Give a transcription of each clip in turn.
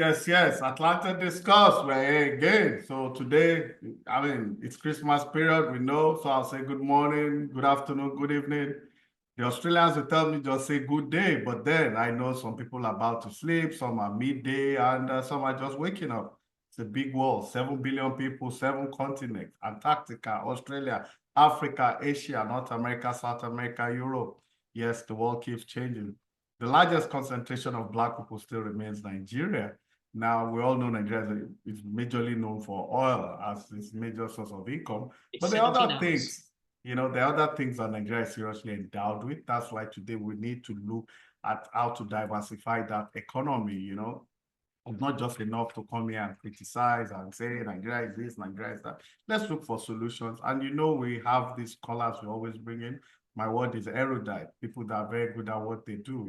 yes. Atlanta Discuss. We're here again. So today, I mean, it's Christmas period, we know. So I'll say good morning, good afternoon, good evening. The Australians will tell me just say good day, but then I know some people are about to sleep, some are midday, and some are just waking up. It's a big world, 7 billion people, 7 continents, Antarctica, Australia, Africa, Asia, North America, South America, Europe. Yes, the world keeps changing. The largest concentration of Black people still remains Nigeria. Now, we all know Nigeria is majorly known for oil as its major source of income, It's but there are 17 other hours. things, there are other things that Nigeria is seriously endowed with. That's why today we need to look at how to diversify that economy, It's not just enough to come here and criticize and say Nigeria is this, Nigeria is that. Let's look for solutions. And we have these scholars we always bring in. My word is erudite, people that are very good at what they do,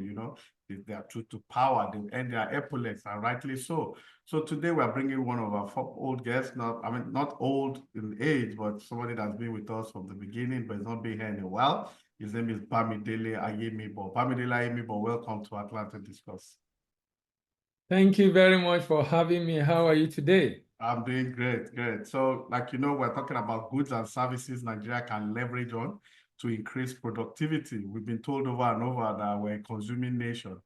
they are true to power, they earn their epaulets, and rightly so. So today we're bringing one of our old guests, not old in age, but somebody that's been with us from the beginning, but has not been here in a while. His name is Bamidele Ayemibo. Bamidele Ayemibo, welcome to Atlanta Discuss. Thank you very much for having me. How are you today? I'm doing great. So, we're talking about goods and services Nigeria can leverage on to increase productivity. We've been told over and over that we're a consuming nation,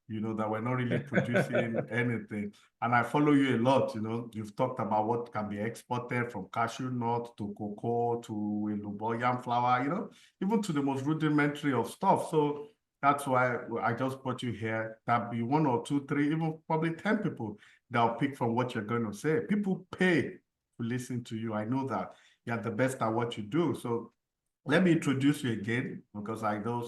that we're not really producing anything. And I follow you a lot, you've talked about what can be exported from cashew nut to cocoa to yam flour, even to the most rudimentary of stuff. So that's why I just brought you here. That'll be 1 or 2, 3, even probably 10 people that'll pick from what you're going to say. People pay to listen to you. I know that you're the best at what you do. So let me introduce you again, because I know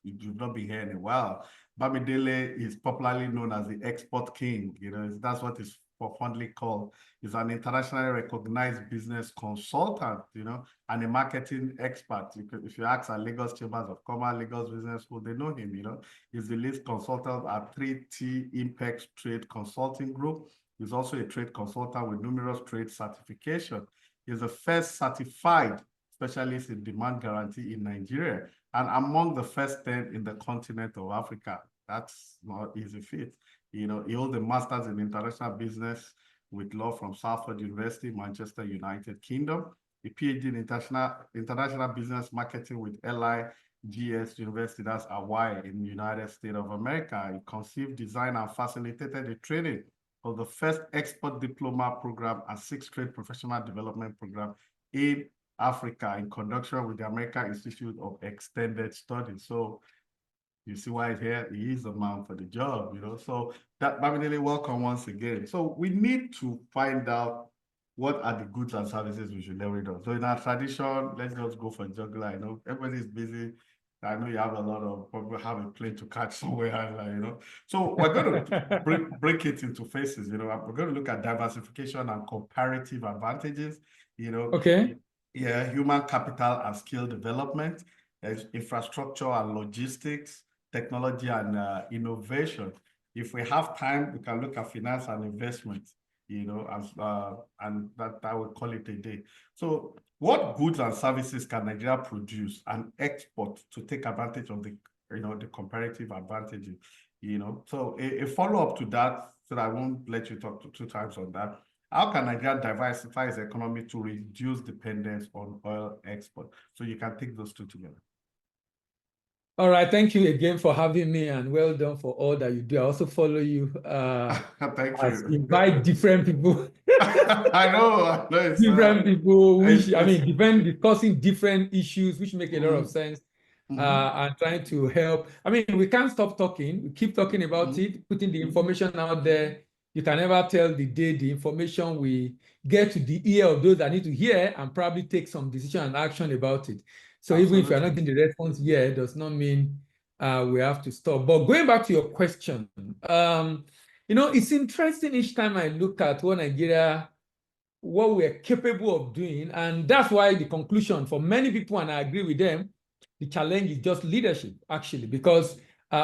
you've not been here in a while. Bamidele is popularly known as the export king. That's what is fondly called. He's an internationally recognized business consultant, and a marketing expert. If you ask our Lagos Chambers of Commerce, Lagos Business School, they know him, He's the lead consultant at 3T Impact Trade Consulting Group. He's also a trade consultant with numerous trade certifications. He's the first certified specialist in demand guarantee in Nigeria, and among the first 10 in the continent of Africa. That's not easy feat. He holds a master's in international business with law from Salford University, Manchester, United Kingdom, a PhD in international business marketing with LIGS University, that's Hawaii, in the United States of America. He conceived, designed, and facilitated the training of the first export diploma program and 6th trade professional development program in Africa in conjunction with the American Institute of Extended Studies. So you see why here he is the man for the job, So that Bamidele, welcome once again. So we need to find out what are the goods and services we should leverage on. So in our tradition, let's just go for juggler. I know everybody's busy. I know you have a lot of people have a plane to catch somewhere, So we're going to break it into phases, We're going to look at diversification and comparative advantages, Okay. Yeah, human capital and skill development, infrastructure and logistics, technology and innovation. If we have time, we can look at finance and investment, and that I would call it a day. So what goods and services can Nigeria produce and export to take advantage of the comparative advantages, So a follow-up to that, so that I won't let you talk 2 times on that. How can Nigeria diversify its economy to reduce dependence on oil export? So you can take those 2 together. All right. Thank you again for having me, and well done for all that you do. I also follow you. Thank you. Invite different people. I know. It's, different people, discussing different issues, which make a lot of sense. And trying to help. We can't stop talking. We keep talking about it, putting the information out there. You can never tell the day the information will get to the ear of those that need to hear and probably take some decision and action about it. So Absolutely. Even if you're not getting the response here, it does not mean we have to stop. But going back to your question, it's interesting each time I look at what we're capable of doing. And that's why the conclusion for many people, and I agree with them, the challenge is just leadership, actually, because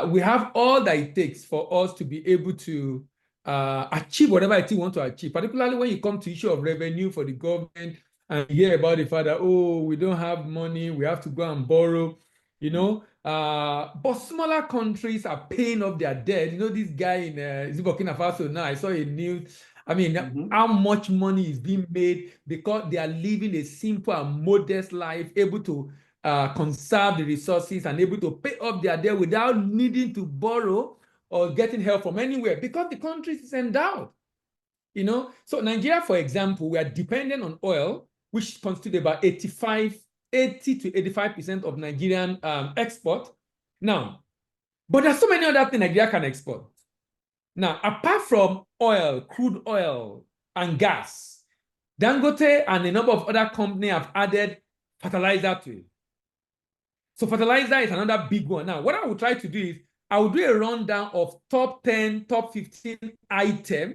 we have all that it takes for us to be able to achieve whatever it is we want to achieve, particularly when you come to issue of revenue for the government and you hear about the fact that, we don't have money, we have to go and borrow. But smaller countries are paying off their debt. You know, this guy in Burkina Faso now, I saw a news. I mean, how much money is being made because they are living a simple and modest life, able to conserve the resources and able to pay off their debt without needing to borrow or getting help from anywhere because the country is endowed. You know, so Nigeria, for example, we are dependent on oil, which constitutes about 80 to 85% of Nigerian export. Now, but there's so many other things Nigeria can export. Now, apart from oil, crude oil, and gas, Dangote and a number of other companies have added fertilizer to it. So fertilizer is another big one. Now, what I will try to do is I will do a rundown of top 10, top 15 items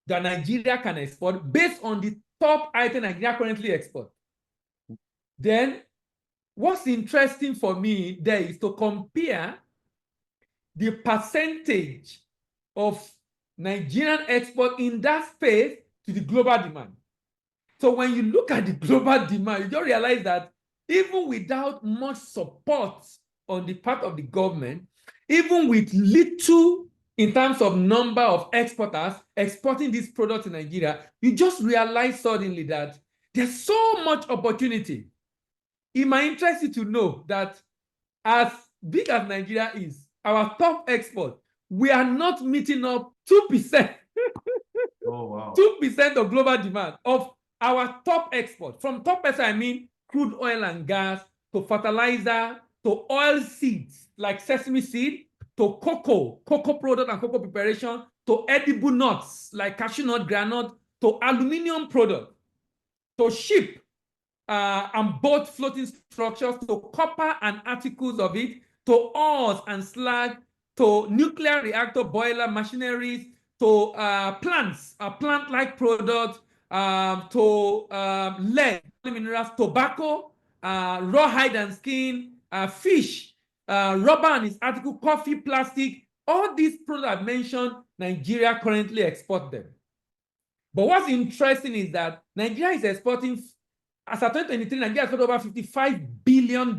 that Nigeria can export based on the top item Nigeria currently export. Then, what's interesting for me there is to compare the percentage of Nigerian export in that space to the global demand. So when you look at the global demand, you just realize that even without much support on the part of the government, even with little in terms of number of exporters exporting these products in Nigeria, you just realize suddenly that there's so much opportunity. It might interest you to know that as big as Nigeria is, our top export, we are not meeting up 2%. Oh, wow. 2% of global demand of our top export. From top export, I mean crude oil and gas, to fertilizer, to oil seeds like sesame seed, to cocoa product and cocoa preparation, to edible nuts like cashew nut, granite, to aluminum product, to ship and boat floating structures, to copper and articles of it, to ores and slag, to nuclear reactor boiler machineries, to plants, plant-like products, to lead, minerals, tobacco, raw hide and skin, fish, rubber and its article, coffee, plastic. All these products I've mentioned, Nigeria currently export them. But what's interesting is that Nigeria is exporting, as of 2023, Nigeria exported over $55 billion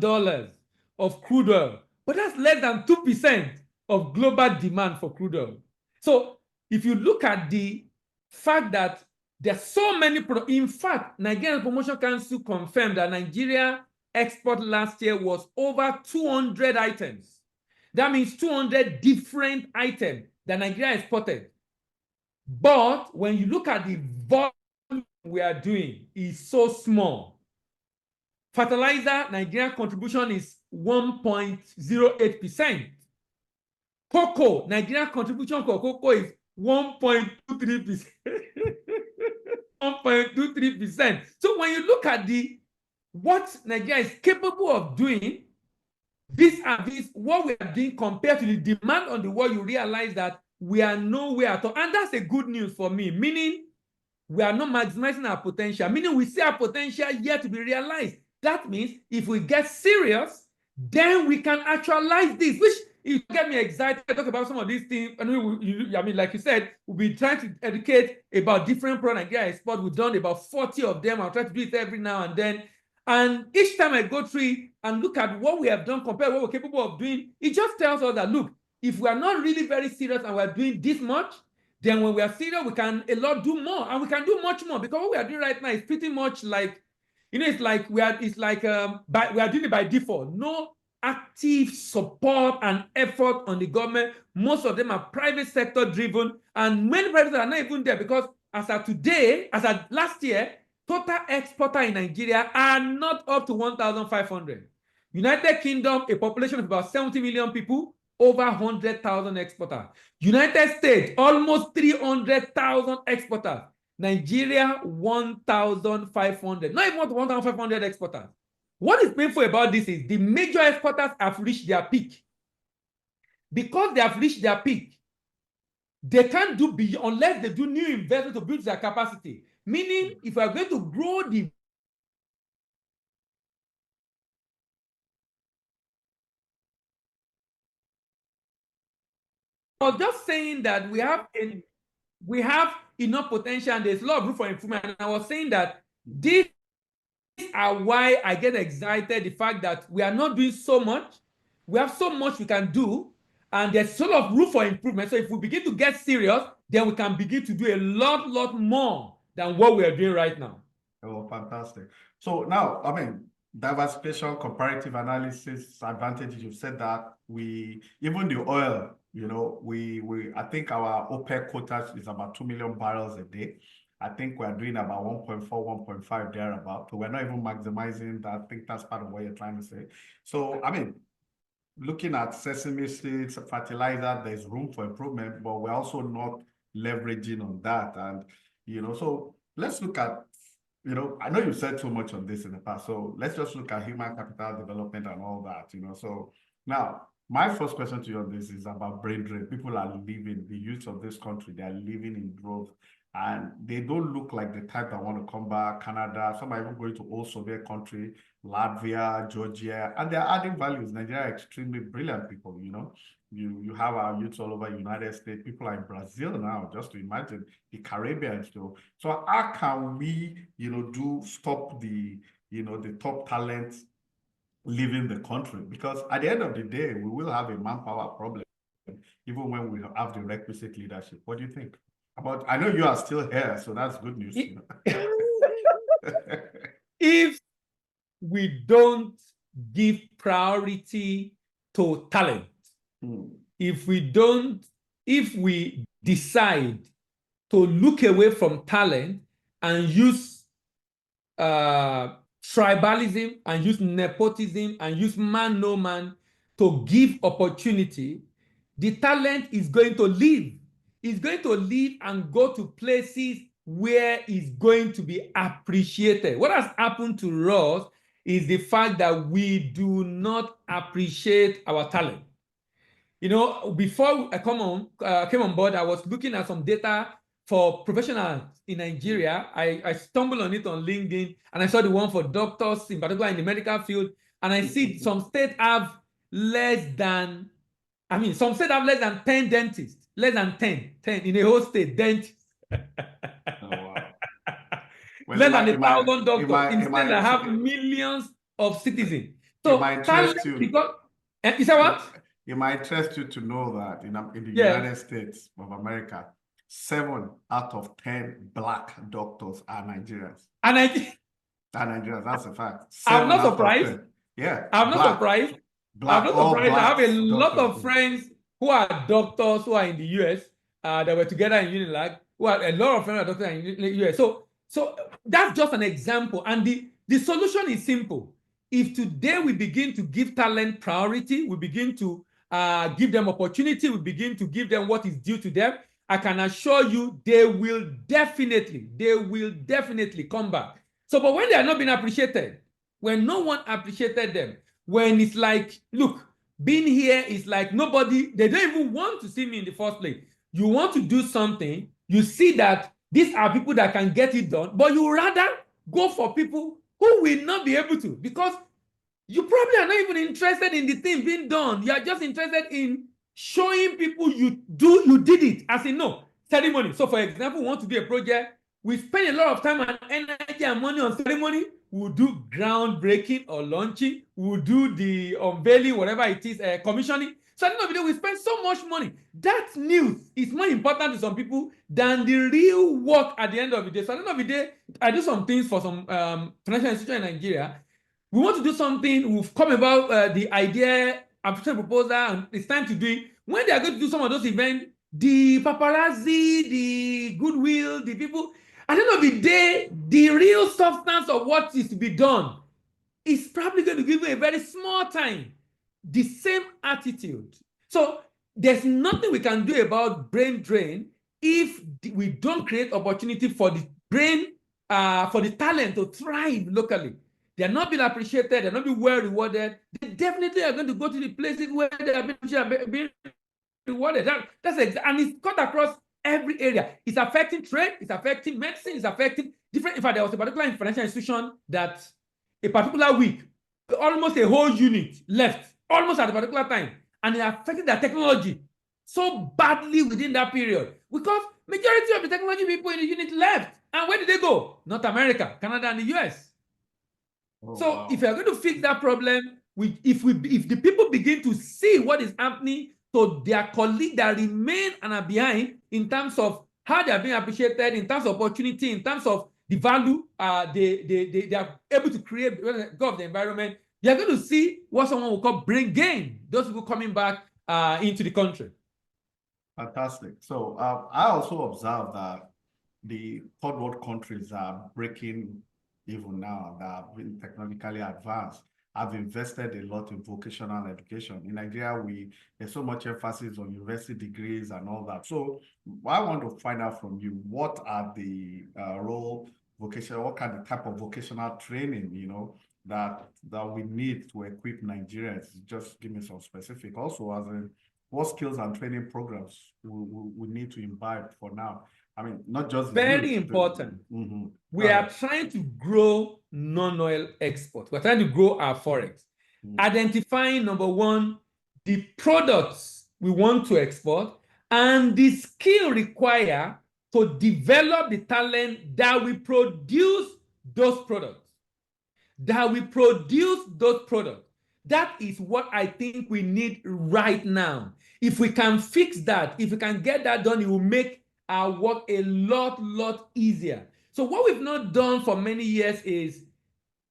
of crude oil. But that's less than 2% of global demand for crude oil. So if you look at the fact that there's so many products, in fact, Nigerian Promotion Council confirmed that Nigeria export last year was over 200 items. That means 200 different items that Nigeria exported. But when you look at the volume we are doing, it's so small. Fertilizer, Nigerian contribution is 1.08%. Cocoa, Nigerian contribution for cocoa is 1.23%. 1.23%. So when you look at what Nigeria is capable of doing, vis-a-vis what we are doing compared to the demand on the world, you realize that we are nowhere at all. And that's a good news for me, meaning we are not maximizing our potential, meaning we see our potential yet to be realized. That means if we get serious, then we can actualize this, which it get me excited to talk about some of these things. I mean, like you said, we'll be trying to educate about different products Nigeria export. We've done about 40 of them. I'll try to do it every now and then. And each time I go through it and look at what we have done compared to what we're capable of doing, it just tells us that, look, if we are not really very serious and we're doing this much, then when we are serious, we can do more, and we can do much more, because what we are doing right now is pretty much like, it's like we are doing it by default. No active support and effort on the government. Most of them are private sector driven, and many private sectors are not even there, because as of today, as of last year, total exporter in Nigeria are not up to 1,500. United Kingdom, a population of about 70 million people, over 100,000 exporters. United States, almost 300,000 exporters. Nigeria, 1,500. Not even 1,500 exporters. What is painful about this is the major exporters have reached their peak. Because they have reached their peak, they can't do beyond unless they do new investment to build their capacity. Meaning, if we are going to grow the I was just saying that we have enough potential and there's a lot of room for improvement. And I was saying that these are why I get excited, the fact that we are not doing so much. we have so much we can do, and there's sort of room for improvement. So if we begin to get serious, then we can begin to do a lot more than what we are doing right now. Oh, fantastic. So now, I mean, diversification, comparative analysis, advantages, you've said that even the oil, I think our OPEC quota is about 2 million barrels a day. I think we're doing about 1.4, 1.5 thereabout. So we're not even maximizing that. I think that's part of what you're trying to say. So, I mean, looking at sesame seeds, fertilizer, there's room for improvement, but we're also not leveraging on that. And, so let's look at, I know you said so much on this in the past, so let's just look at human capital development and all that, So now, my first question to you on this is about brain drain. People are leaving, the youth of this country, they are living in growth, and they don't look like the type that want to come back. Canada, some are even going to old Soviet country, Latvia, Georgia, and they're adding values. Nigeria are extremely brilliant people, You have our youths all over United States. People are in Brazil now, just to imagine the Caribbean still. So how can we, stop the top talent leaving the country? Because at the end of the day, we will have a manpower problem, even when we have the requisite leadership. What do you think? I know you are still here, so that's good news. If we don't give priority to talent, if we decide to look away from talent and use tribalism and use nepotism and use man no man to give opportunity, the talent is going to leave. It's going to leave and go to places where it's going to be appreciated. What has happened to us is the fact that we do not appreciate our talent. Before I came on board, I was looking at some data for professionals in Nigeria. I stumbled on it on LinkedIn, and I saw the one for doctors, in particular in the medical field. And I see some states have less than 10 dentists, less than 10 in a whole state, dentists. Oh, wow. Less than 1,000 doctors in states that have millions of citizens. So, talent, because, you say what? It might interest you to know that in the United States of America, 7 out of 10 Black doctors are Nigerians. Are Nigerians, that's a fact. I'm not surprised. Yeah. I'm not surprised. Black, I'm not surprised. I have a lot doctors. of friends who are doctors who are in the US that were together in Unilag, who are a lot of friends who are doctors in the US. So that's just an example. And the solution is simple. If today we begin to give talent priority, we begin to give them opportunity, we begin to give them what is due to them, I can assure you they will definitely come back. So, but when they are not being appreciated, when no one appreciated them, when it's like, look, being here is like nobody, they don't even want to see me in the first place. You want to do something, you see that these are people that can get it done, but you rather go for people who will not be able to, because you probably are not even interested in the thing being done. You are just interested in showing people you did it, as in ceremony. So for example, we want to do a project, we spend a lot of time and energy and money on ceremony. We'll do groundbreaking or launching, we'll do the unveiling, whatever it is, commissioning. So at the end of the day, we spend so much money. That news is more important to some people than the real work at the end of the day. So at the end of the day, I do some things for some financial institution in Nigeria. We want to do something, we've come about the idea, application proposal, and it's time to do it. When they are going to do some of those events, the paparazzi, the goodwill, the people, at the end of the day, the real substance of what is to be done is probably going to give you a very small time. The same attitude. So there's nothing we can do about brain drain if we don't create opportunity for the brain, for the talent to thrive locally. They're not being appreciated, they're not being well rewarded. They definitely are going to go to the places where they are being rewarded. And it's cut across every area. It's affecting trade, it's affecting medicine, it's affecting different. In fact, there was a particular financial institution that a particular week, almost a whole unit left, almost at a particular time, and it affected their technology so badly within that period because majority of the technology people in the unit left. And where did they go? North America, Canada, and the US. So if you're going to fix that problem, if the people begin to see what is happening to their colleagues that remain and are behind in terms of how they are being appreciated, in terms of opportunity, in terms of the value they are able to create because of the environment, you're going to see what someone will call brain gain, those people coming back into the country. Fantastic. So I also observed that the third world countries are breaking even now that have been technologically advanced. Have invested a lot in vocational education. In Nigeria, there's so much emphasis on university degrees and all that. So I want to find out from you, what are the what kind of type of vocational training, that we need to equip Nigerians? Just give me some specific. Also, as in what skills and training programs we need to imbibe for now? I mean, not just very important. We are trying to grow non-oil export. We're trying to grow our forex. Identifying, number one, the products we want to export and the skill required to develop the talent that will produce those products. That is what I think we need right now. If we can fix that, if we can get that done, it will make our work a lot easier. So what we've not done for many years is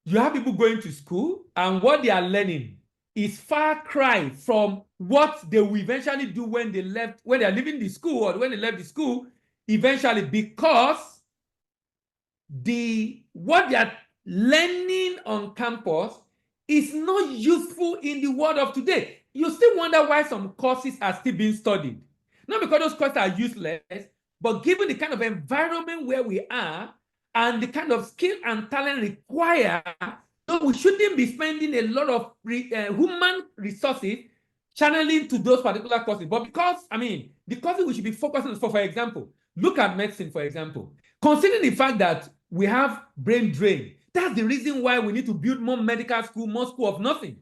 you have people going to school and what they are learning is far cry from what they will eventually do when they are leaving the school or when they left the school eventually, because what they are learning on campus is not useful in the world of today. You still wonder why some courses are still being studied. Not because those courses are useless, but given the kind of environment where we are and the kind of skill and talent required, we shouldn't be spending a lot of human resources channeling to those particular courses. But because, the courses we should be focusing on, for example, look at medicine, for example. Considering the fact that we have brain drain, that's the reason why we need to build more medical school, more school of nursing.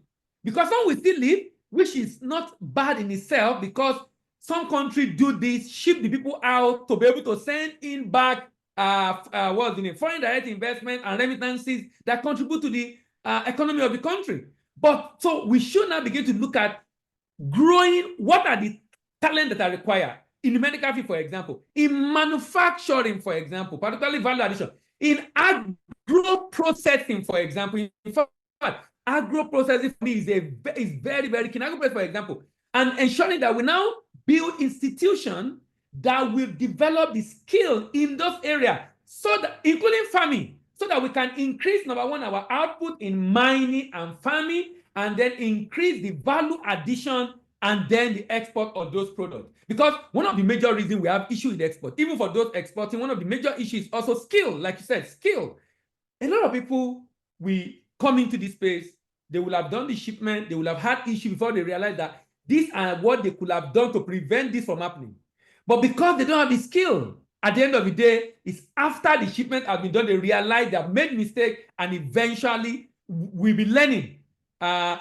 Because some will still live, which is not bad in itself, because some countries do this, ship the people out to be able to send in back foreign direct investment and remittances that contribute to the economy of the country. But so we should now begin to look at growing what are the talents that are required in the medical field, for example, in manufacturing, for example, particularly value addition, in agro-processing, for example. In fact, agro-processing for me is very, very key. Agro-processing, for example, and ensuring that we now build institutions that will develop the skill in those areas, so that, including farming, so that we can increase, number one, our output in mining and farming, and then increase the value addition and then the export of those products. Because one of the major reasons we have issue with export, even for those exporting, one of the major issues is also skill. Like you said, skill. A lot of people will come into this space, they will have done the shipment, they will have had issue before they realize that these are what they could have done to prevent this from happening. But because they don't have the skill, at the end of the day, it's after the shipment has been done, they realize they have made mistake, and eventually we'll be learning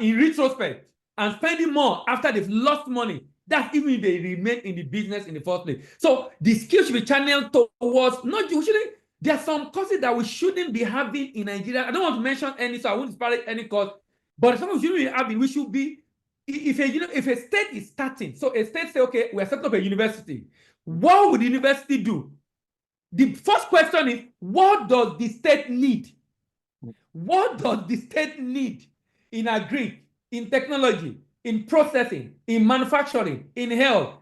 in retrospect and spending more after they've lost money. That's even if they remain in the business in the first place. So the skill should be channeled towards, there are some courses that we shouldn't be having in Nigeria. I don't want to mention any, so I won't disparage any course, but some of you shouldn't be having. We should be, if a state is starting, so a state say, okay, we're setting up a university. What would the university do? The first question is, what does the state need? What does the state need in agri, in technology, in processing, in manufacturing, in health?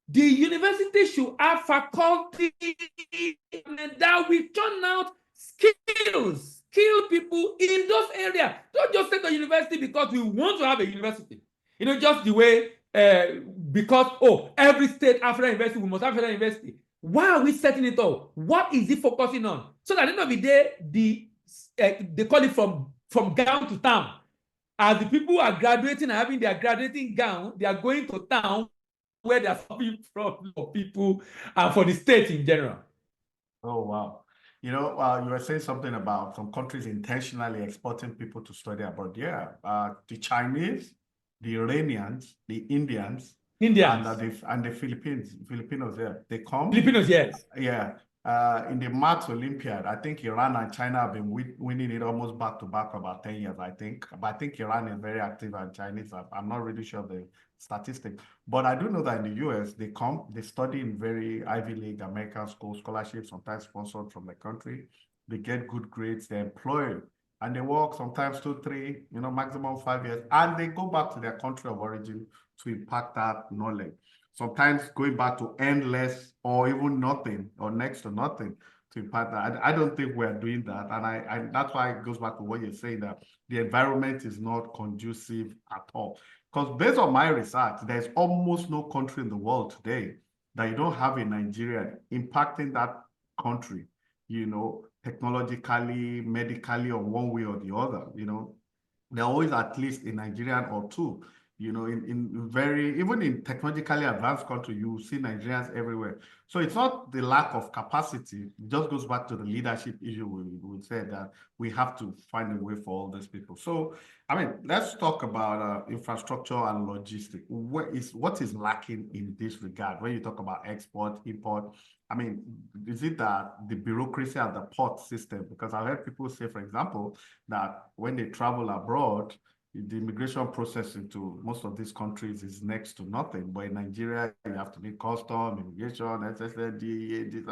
The university should have faculty that will turn out skilled people in those areas. Don't just say the university because we want to have a university. Just the way, because, every state African university, we must have African university. Why are we setting it up? What is it focusing on? So that at the end of the day, they call it from gown to town. As the people are graduating and having their graduating gown, they are going to town where they are solving problems for people and for the state in general. Oh, wow. You were saying something about some countries intentionally exporting people to study abroad. Yeah, the Chinese, the Iranians, the Indians, and the Filipinos. Yeah, they come. Filipinos, yes. Yeah, in the Maths Olympiad, I think Iran and China have been winning it almost back to back for about 10 years, I think. But I think Iran is very active and Chinese. I'm not really sure the statistic. But I do know that in the US, they study in very Ivy League American school scholarships, sometimes sponsored from the country. They get good grades, they're employed, and they work sometimes 2, 3, maximum 5 years, and they go back to their country of origin to impact that knowledge. Sometimes going back to earn less or even nothing or next to nothing to impact that. I don't think we're doing that. And that's why it goes back to what you're saying, that the environment is not conducive at all. Because based on my research, there's almost no country in the world today that you don't have a Nigerian impacting that country, technologically, medically, or one way or the other. There are always at least a Nigerian or two. Even in technologically advanced countries, you see Nigerians everywhere. So it's not the lack of capacity. It just goes back to the leadership issue. We said that we have to find a way for all these people. So, let's talk about infrastructure and logistics. What is lacking in this regard when you talk about export, import? Is it that the bureaucracy at the port system? Because I've heard people say, for example, that when they travel abroad, the immigration process into most of these countries is next to nothing. But in Nigeria, you have to meet custom, immigration, SSD, this,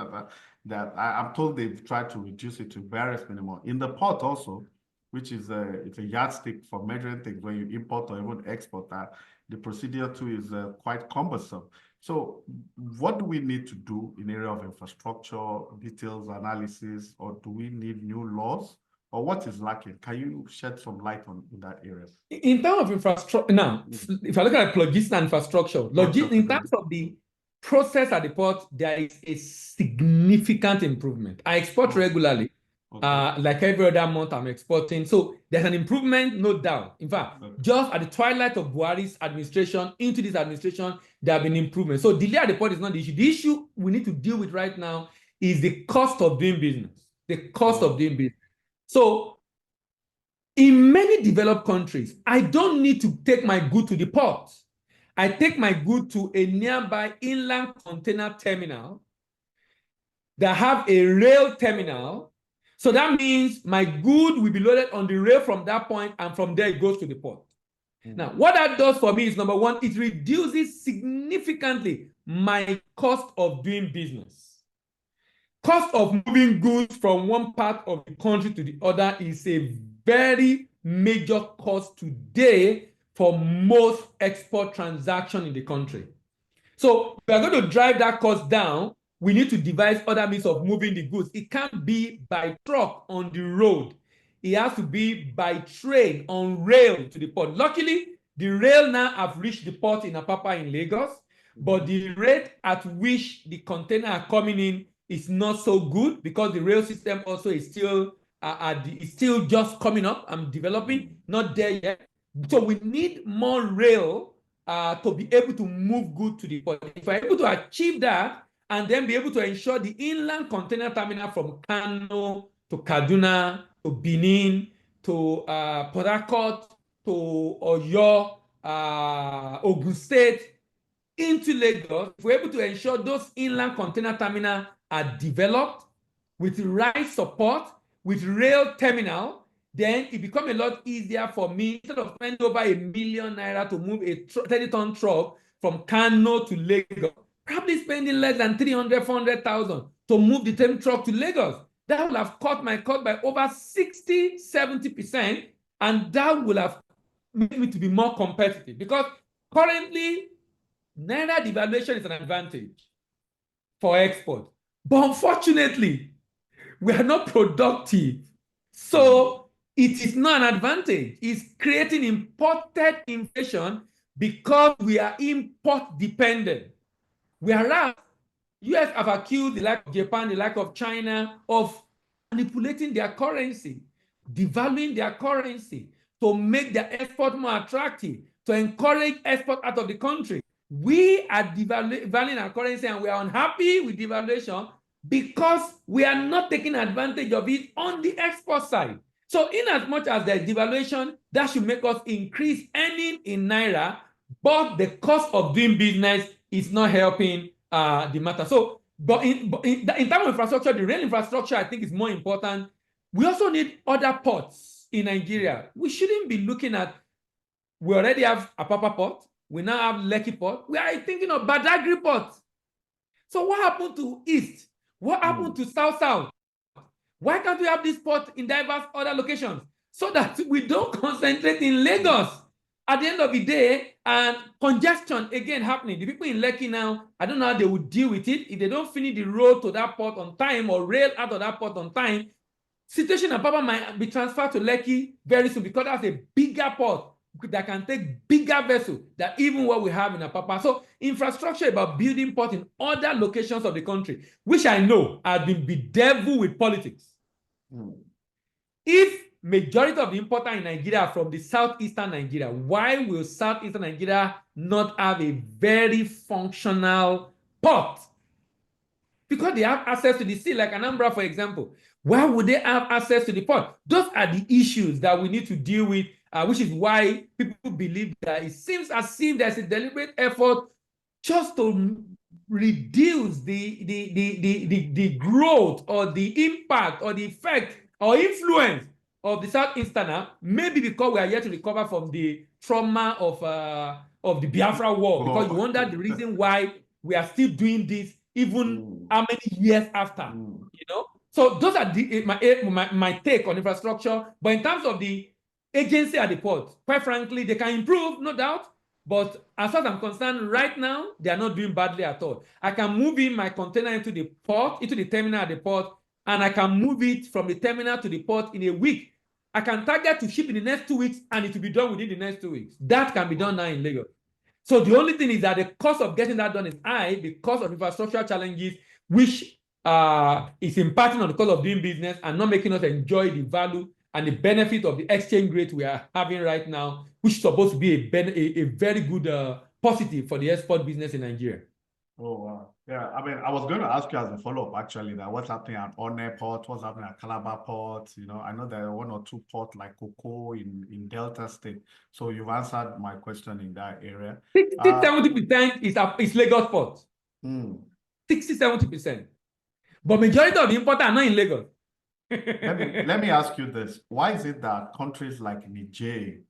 that. I'm told they've tried to reduce it to barest minimum. In the port also, which is it's a yardstick for measuring things when you import or even export that, the procedure too is quite cumbersome. So what do we need to do in area of infrastructure, details, analysis, or do we need new laws? Or what is lacking? Can you shed some light on in that area? In terms of infrastructure, now, if I look at logistics and infrastructure, in terms of the process at the port, there is a significant improvement. I export regularly. Like every other month, I'm exporting. So there's an improvement, no doubt. In fact, just at the twilight of Buhari's administration into this administration, there have been improvements. So delay at the port is not the issue. The issue we need to deal with right now is the cost of doing business. The cost of doing business. So in many developed countries, I don't need to take my good to the port. I take my good to a nearby inland container terminal that have a rail terminal. So that means my good will be loaded on the rail from that point, and from there it goes to the port. Now, what that does for me is, number one, it reduces significantly my cost of doing business. Cost of moving goods from one part of the country to the other is a very major cost today for most export transactions in the country. So if we are going to drive that cost down, we need to devise other means of moving the goods. It can't be by truck on the road. It has to be by train on rail to the port. Luckily, the rail now have reached the port in Apapa in Lagos, but the rate at which the container are coming in is not so good because the rail system also is still just coming up and developing, not there yet. So we need more rail to be able to move goods to the port. If we're able to achieve that and then be able to ensure the inland container terminal from Kano to Kaduna to Benin to Port Harcourt to Oyo, Ogun State into Lagos, if we're able to ensure those inland container terminals are developed with right support, with rail terminal, then it becomes a lot easier for me, instead of spending over ₦1 million to move a 30-ton truck from Kano to Lagos, probably spending less than 300, 400,000 to move the same truck to Lagos. That will have cut my cost by over 60, 70%, and that will have made me to be more competitive, because currently, Naira devaluation is an advantage for export. But unfortunately, we are not productive. So it is not an advantage. It's creating imported inflation because we are import dependent. Whereas US have accused the like of Japan, the like of China, of manipulating their currency, devaluing their currency to make their export more attractive, to encourage export out of the country. We are devaluing our currency and we are unhappy with devaluation because we are not taking advantage of it on the export side. So in as much as there's devaluation, that should make us increase earning in Naira, but the cost of doing business is not helping the matter. So But in terms of infrastructure, the rail infrastructure, I think, is more important. We also need other ports in Nigeria. We shouldn't be looking at, we already have Apapa Port. We now have Lekki Port. We are thinking of Badagry Port. So what happened to East? What happened to South? Why can't we have this port in diverse other locations so that we don't concentrate in Lagos? At the end of the day, and congestion again happening. The people in Lekki now, I don't know how they would deal with it. If they don't finish the road to that port on time or rail out of that port on time, situation in Apapa might be transferred to Lekki very soon because that's a bigger port that can take bigger vessels than even what we have in Apapa. So infrastructure about building ports in other locations of the country, which I know have been bedeviled with politics. If majority of the importers in Nigeria are from the southeastern Nigeria, why will southeastern Nigeria not have a very functional port? Because they have access to the sea, like Anambra, for example. Why would they have access to the port? Those are the issues that we need to deal with, which is why people believe that it seems as if there's a deliberate effort just to reduce the growth or the impact or the effect or influence of the Southeasterner, maybe because we are yet to recover from the trauma of the Biafra War, because you wonder the reason why we are still doing this even how many years after, you know? So those are my take on infrastructure. But in terms of the agency at the port, quite frankly, they can improve, no doubt. But as far as I'm concerned, right now, they are not doing badly at all. I can move in my container into the port, into the terminal at the port, and I can move it from the terminal to the port in a week. I can target to ship in the next 2 weeks, and it will be done within the next 2 weeks. That can be done now in Lagos. So the only thing is that the cost of getting that done is high because of infrastructure challenges, which is impacting on the cost of doing business and not making us enjoy the value and the benefit of the exchange rate we are having right now, which is supposed to be a very good positive for the export business in Nigeria. Oh, wow. Yeah, I mean, I was going to ask you as a follow-up, actually, that what's happening at Onne Port, what's happening at Calabar Port, you know, I know there are 1 or 2 ports like Cocoa in Delta State. So you've answered my question in that area. 60-70% is Lagos Port. 60-70%. But majority of the importers are not in Lagos. Let me ask you this. Why is it that countries like Niger,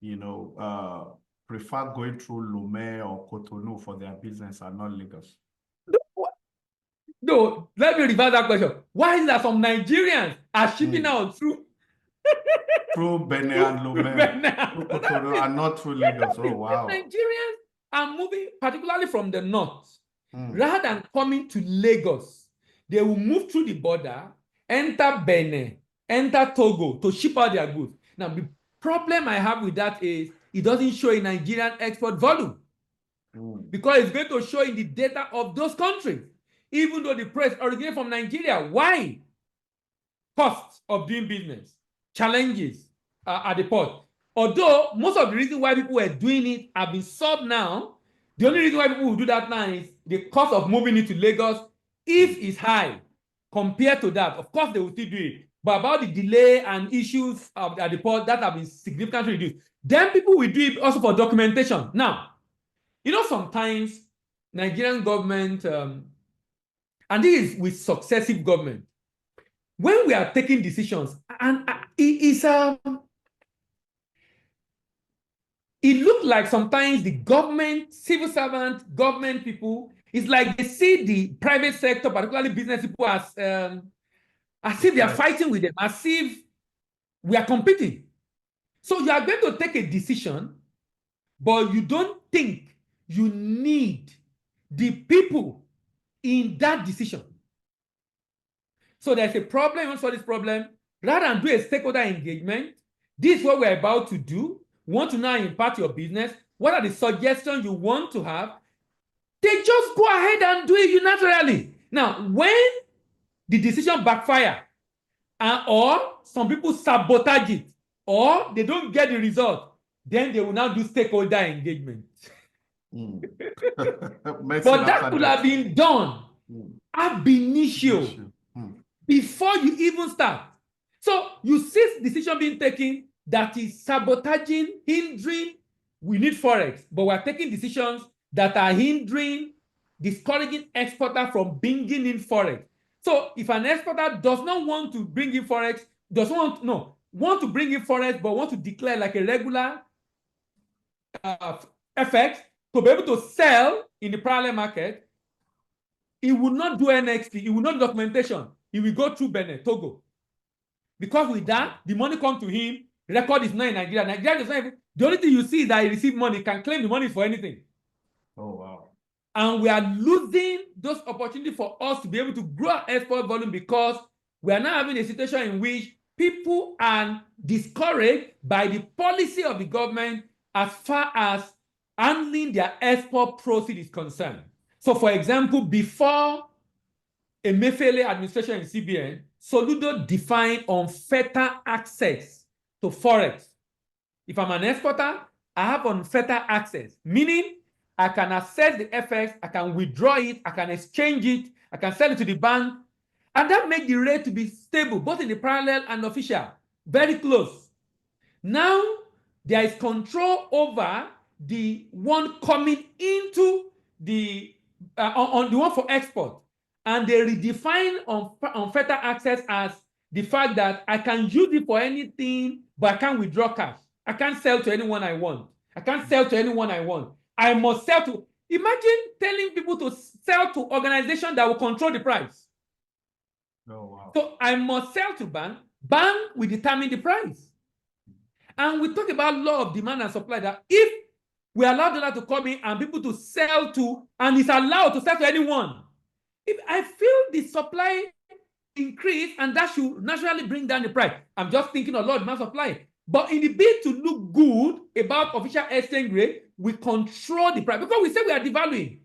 you know, prefer going through Lomé or Cotonou for their business and not Lagos? No, let me reverse that question. Why is that some Nigerians are shipping out through Benin and Lomé, Cotonou, and not through Lagos? Oh, wow. Nigerians are moving, particularly from the north, rather than coming to Lagos. They will move through the border, enter Benin, enter Togo to ship out their goods. Now, the problem I have with that is it doesn't show in Nigerian export volume because it's going to show in the data of those countries, even though the price originates from Nigeria. Why? Costs of doing business, challenges at the port. Although most of the reasons why people were doing it have been solved now, the only reason why people will do that now is the cost of moving it to Lagos, if it's high compared to that. Of course, they will still do it. But about the delay and issues at the port, that have been significantly reduced. Then people will do it also for documentation. Now, you know, sometimes Nigerian government, and this is with successive government, when we are taking decisions, and it looks like sometimes the government, civil servant, government people, it's like they see the private sector, particularly business people, as if they are fighting with them, as if we are competing. So you are going to take a decision, but you don't think you need the people in that decision. So there's a problem. You want to solve this problem, rather than do a stakeholder engagement. This is what we're about to do. We want to now impact your business. What are the suggestions you want to have? They just go ahead and do it unilaterally. Now, when the decision backfire, or some people sabotage it, or they don't get the result, then they will now do stakeholder engagement. But that could have been done ab initio, before you even start. So you see decision being taken that is sabotaging, hindering. We need forex, but we're taking decisions that are hindering discouraging exporter from bringing in forex. So if an exporter does not want to bring in forex, want to bring in forex, but want to declare like a regular FX to be able to sell in the parallel market, he will not do NXT, he will not do documentation. He will go through Benin, Togo. Because with that, the money comes to him, record is not in Nigeria. Nigeria is not even, the only thing you see is that he received money, he can claim the money for anything. Oh, wow. And we are losing those opportunities for us to be able to grow our export volume because we are now having a situation in which people are discouraged by the policy of the government as far as handling their export proceeds is concerned. So, for example, before Emefiele administration in CBN, Soludo defined unfettered access to forex. If I'm an exporter, I have unfettered access, meaning I can access the FX, I can withdraw it, I can exchange it, I can sell it to the bank, and that makes the rate to be stable, both in the parallel and official, very close. Now, there is control over the one coming into the, on the one for export. And they redefine unfettered access as the fact that I can use it for anything, but I can't withdraw cash. I can't sell to anyone I want. I can't sell to anyone I want. I must sell to, imagine telling people to sell to organizations that will control the price. Oh, wow. So I must sell to bank will determine the price. And we talk about law of demand and supply, that if we allow dollar to come in and people to sell to, and it's allowed to sell to anyone, if I feel the supply increase, and that should naturally bring down the price. I'm just thinking of law of demand supply. But in the bid to look good about official exchange rate, we control the price because we say we are devaluing.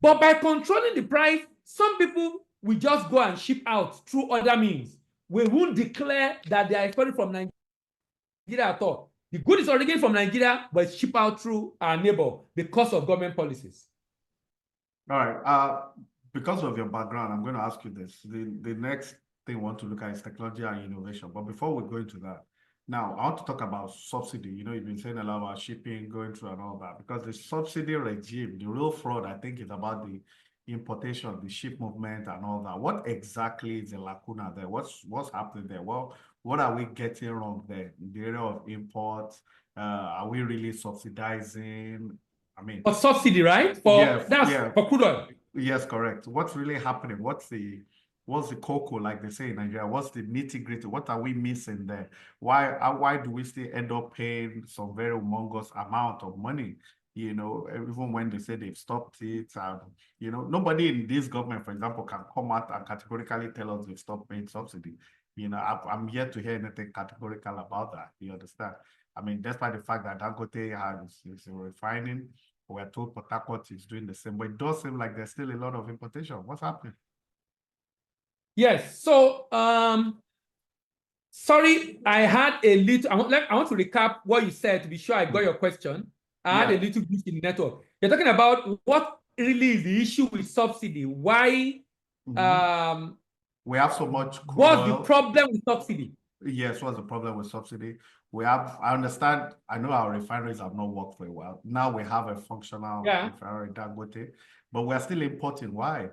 But by controlling the price, some people will just go and ship out through other means. We won't declare that they are exporting from Nigeria at all. The good is originating from Nigeria, but it's shipped out through our neighbor because of government policies. All right. Because of your background, I'm going to ask you this. The next thing we want to look at is technology and innovation. But before we go into that, now I want to talk about subsidy. You know, you've been saying a lot about shipping, going through and all that, because the subsidy regime, the real fraud, I think, is about the importation, the ship movement and all that. What exactly is the lacuna there? What's happening there? Well, what are we getting wrong there in the area of imports? Are we really subsidizing? I mean, for subsidy, right? For crude oil. Yes, correct. What's really happening? What's the cocoa, like they say in Nigeria? What's the nitty-gritty? What are we missing there? Why do we still end up paying some very humongous amount of money? You know, even when they say they've stopped it, you know, nobody in this government, for example, can come out and categorically tell us they've stopped paying subsidy. You know, I'm yet to hear anything categorical about that. You understand? I mean, despite the fact that Dangote is refining, we're told Port Harcourt is doing the same, but it does seem like there's still a lot of importation. What's happening? Yes. So, sorry, I had a little. I want to recap what you said to be sure I got your question. I had a little glitch in the network. You're talking about what really is the issue with subsidy? Why? We have so much crude what's oil. the problem with subsidy? Yes, what's the problem with subsidy? I understand, I know our refineries have not worked for a while. Now we have a functional refinery, Dangote, but we're still importing. Why?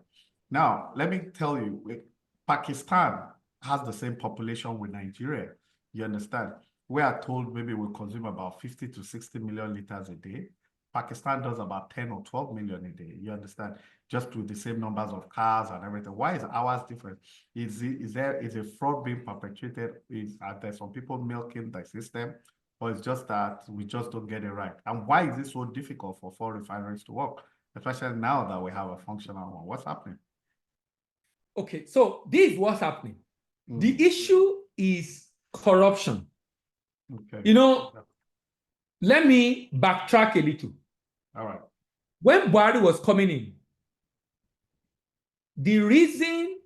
Now, let me tell you, Pakistan has the same population with Nigeria. You understand? We are told maybe we consume about 50 to 60 million liters a day. Pakistan does about 10 or 12 million a day. You understand? Just with the same numbers of cars and everything. Why is ours different? Is a fraud being perpetrated? Are there some people milking the system? Or it's just that we just don't get it right? And why is it so difficult for 4 refineries to work? Especially now that we have a functional one. What's happening? Okay, so this is what's happening. The issue is corruption. Okay. You know, let me backtrack a little. All right. When Buhari was coming in, the reason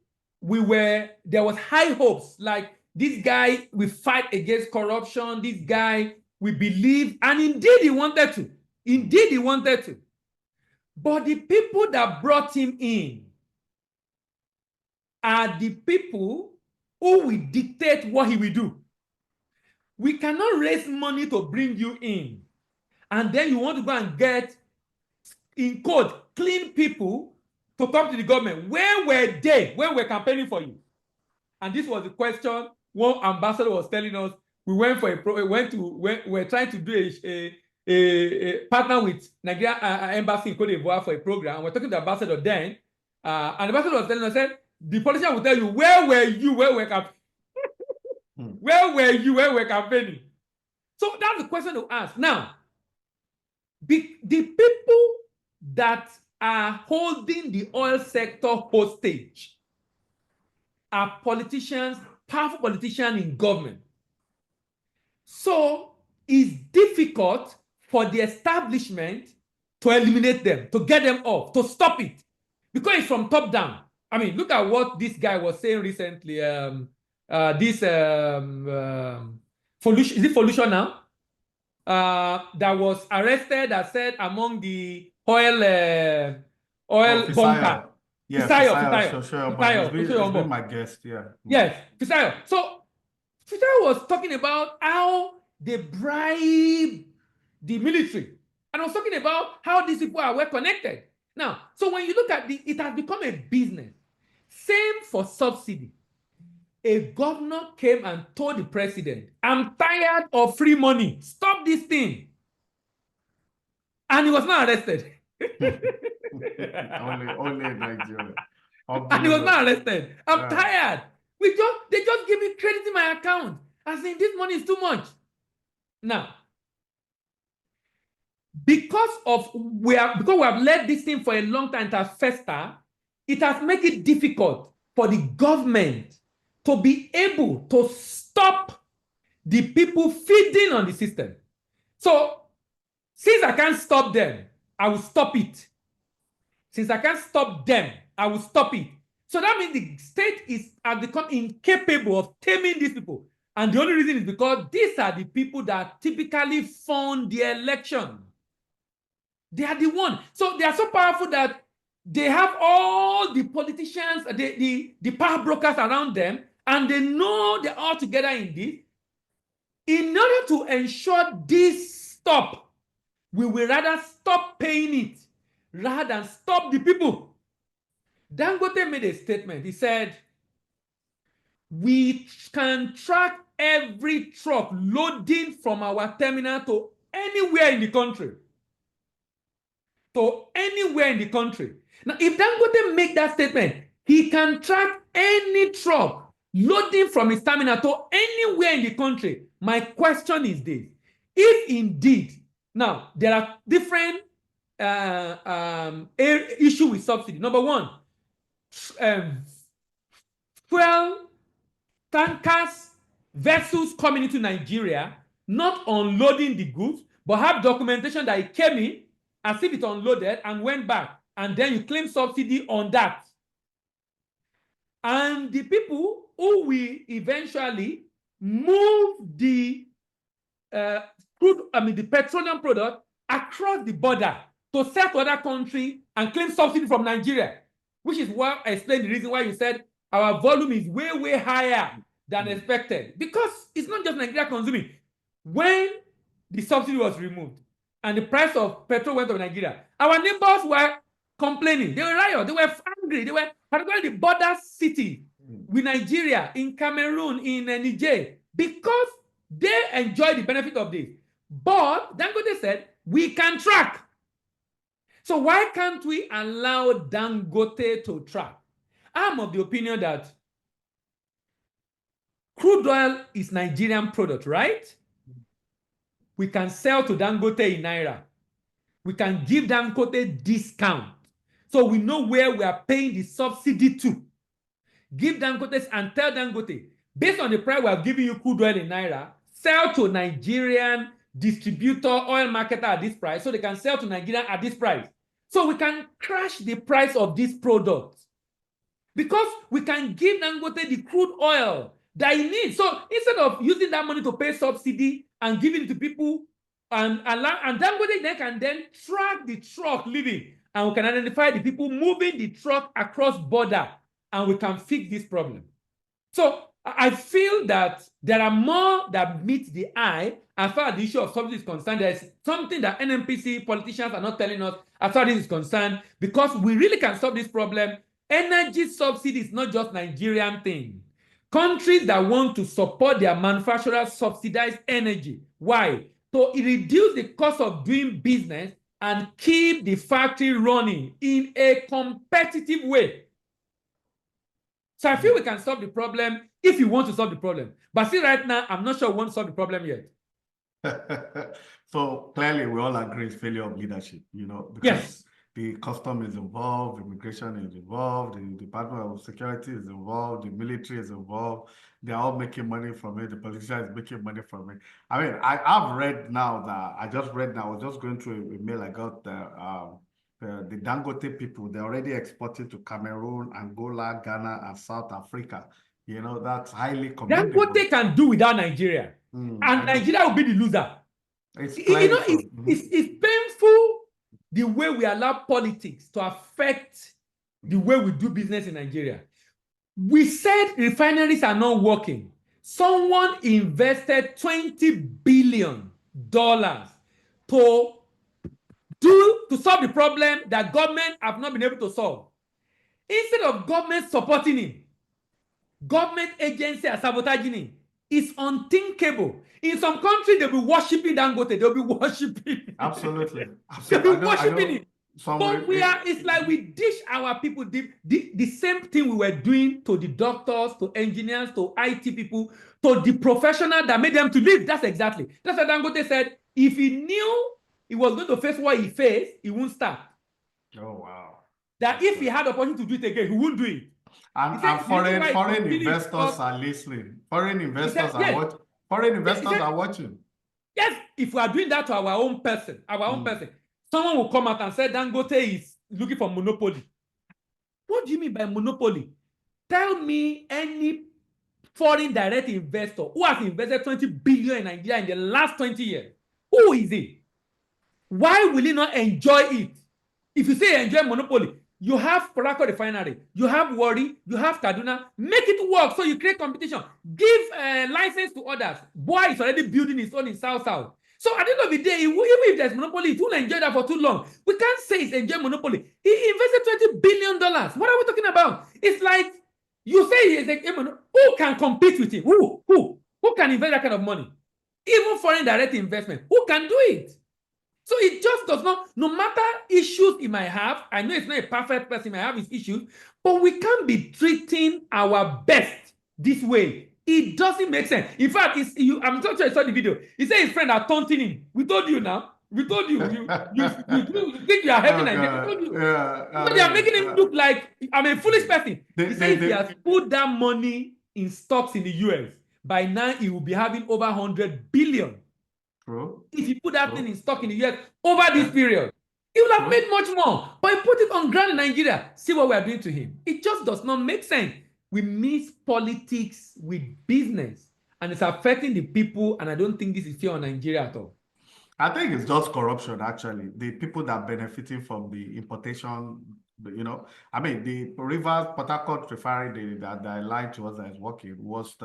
there was high hopes, like this guy will fight against corruption, this guy we believe, and indeed he wanted to. Indeed he wanted to. But the people that brought him in are the people who will dictate what he will do. We cannot raise money to bring you in, and then you want to go and get, in code, clean people to come to the government. Where were they when we were campaigning for you? And this was the question one ambassador was telling us. We went for we're trying to do a partner with Nigeria embassy in Cote d'Ivoire for a program. We're talking to the ambassador then, and the ambassador was telling us, said, the politician will tell you, where were you when we were campaigning? Where were you when we were campaigning? So that's the question to ask. Now, the people that are holding the oil sector hostage are politicians, powerful politicians in government. So it's difficult for the establishment to eliminate them, to get them off, to stop it, because it's from top down. I mean, look at what this guy was saying recently. Vocational that was arrested, that said among the oil bunker. Yeah, Fisayo. He's been my guest, yeah. Yes, Fisayo. So Fisayo was talking about how they bribe the military. And I was talking about how these people are well connected. Now, so when you look at it has become a business. Same for subsidy. A governor came and told the president, I'm tired of free money. Stop this thing. And he was not arrested. only in Nigeria. And he was not arrested. I'm tired. They just give me credit in my account. I think this money is too much. Now, because we have led this thing for a long time to fester, it has made it difficult for the government to be able to stop the people feeding on the system. So, since I can't stop them, I will stop it. Since I can't stop them, I will stop it. So that means the state has become incapable of taming these people. And the only reason is because these are the people that typically fund the election. They are the one. So they are so powerful that they have all the politicians, the power brokers around them, and they know they're all together in this. In order to ensure this stop, we will rather stop paying it rather than stop the people. Dangote made a statement. He said, we can track every truck loading from our terminal to anywhere in the country. To anywhere in the country. Now, if Dangote make that statement, he can track any truck loading from his terminal to anywhere in the country. My question is this. If indeed, now, there are different issues with subsidy. Number one, fuel tankers, vessels coming into Nigeria, not unloading the goods, but have documentation that it came in as if it unloaded and went back. And then you claim subsidy on that. And the people who will eventually move the the petroleum product across the border to sell to other country and claim subsidy from Nigeria, which is why I explained the reason why you said our volume is way, way higher than expected. Because it's not just Nigeria consuming. When the subsidy was removed and the price of petrol went to Nigeria, our neighbors were complaining. They were riot. They were angry. They were particularly the border city with Nigeria, in Cameroon, in Niger, because they enjoy the benefit of this. But Dangote said, we can track. So why can't we allow Dangote to track? I'm of the opinion that crude oil is Nigerian product, right? We can sell to Dangote in Naira. We can give Dangote discount. So we know where we are paying the subsidy to. Give Dangote and tell Dangote, based on the price we are giving you crude oil in Naira, sell to Nigerian distributor, oil marketer at this price, so they can sell to Nigeria at this price. So we can crash the price of this product. Because we can give Dangote the crude oil that he needs. So instead of using that money to pay subsidy and giving it to people, and Dangote then can track the truck leaving, and we can identify the people moving the truck across border, and we can fix this problem. So I feel that there are more that meet the eye as far as the issue of subsidy is concerned, there's something that NNPC politicians are not telling us as far as this is concerned, because we really can solve this problem. Energy subsidy is not just Nigerian thing. Countries that want to support their manufacturers subsidize energy. Why? To reduce the cost of doing business and keep the factory running in a competitive way. So I feel we can solve the problem if you want to solve the problem. But see, right now, I'm not sure we want to solve the problem yet. So clearly, we all agree it's failure of leadership, because yes. The custom is involved, immigration is involved, the Department of Security is involved, the military is involved. They're all making money from it. The politician is making money from it. I mean, I've read now that I was just going through a mail I got the Dangote people, they're already exporting to Cameroon, Angola, Ghana, and South Africa. That's highly commendable. Dangote can do without Nigeria. And Nigeria will be the loser. It's it's painful the way we allow politics to affect the way we do business in Nigeria. We said refineries are not working. Someone invested $20 billion to solve the problem that government have not been able to solve. Instead of government supporting him, government agencies are sabotaging him. It's unthinkable. In some countries, they'll be worshiping Dangote. They'll be worshiping. Absolutely. They'll be worshiping it. But it's like we dish our people the same thing we were doing to the doctors, to engineers, to IT people, to the professional that made them to leave. That's what Dangote said. If he knew he was going to face what he faced, he won't start. Oh, wow. That if he had the opportunity to do it again, he wouldn't do it. And foreign investors are listening. Foreign investors are watching. Yes, if we are doing that to our own person, someone will come out and say Dangote is looking for monopoly. What do you mean by monopoly? Tell me any foreign direct investor who has invested 20 billion in Nigeria in the last 20 years. Who is it? Why will he not enjoy it? If you say enjoy monopoly, you have Porako Refinery, you have Warri, you have Kaduna. Make it work so you create competition. Give license to others. Boy is already building his own in South. So at the end of the day, even if there's monopoly, it won't enjoy that for too long. We can't say it's enjoy monopoly. He invested $20 billion. What are we talking about? It's like you say he's like, who can compete with him? Who can invest that kind of money? Even foreign direct investment. Who can do it? So it just does not, no matter issues he might have, I know it's not a perfect person, he might have his issues, but we can't be treating our best this way. It doesn't make sense. In fact, I'm not sure I saw the video. He said his friend are taunting him. We told you now. We told you. You think you are helping Nigeria. We told you. So they are making him look like I'm a foolish person. He said he has put that money in stocks in the US. By now, he will be having over 100 billion. True. If you put that thing in stock in the US over this period, he would have made much more. But he put it on ground in Nigeria. See what we are doing to him. It just does not make sense. We mix politics with business, and it's affecting the people, and I don't think this is fair on Nigeria at all. I think it's just corruption, actually. The people that are benefiting from the importation, I mean, the Rivers Port Harcourt refinery that I lied to us that is working was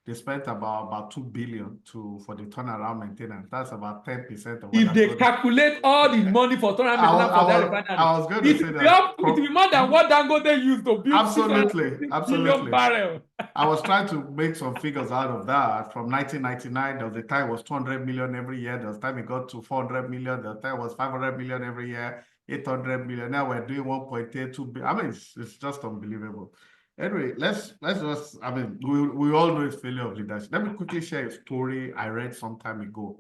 they spent about $2 billion for the turnaround maintenance. That's about 10% of what if they calculate all the money for turnaround maintenance for that refinery, I was going to say that. It will be more than what Dangote used to build. Absolutely. Billion barrels. I was trying to make some figures out of that. From 1999, there was a time it was 200 million every year. There was time it got to 400 million. There was time it was 500 million every year, 800 million. Now we're doing 1.82 billion. I mean, it's just unbelievable. Anyway, let's just, I mean, we all know it's failure of leadership. Let me quickly share a story I read some time ago.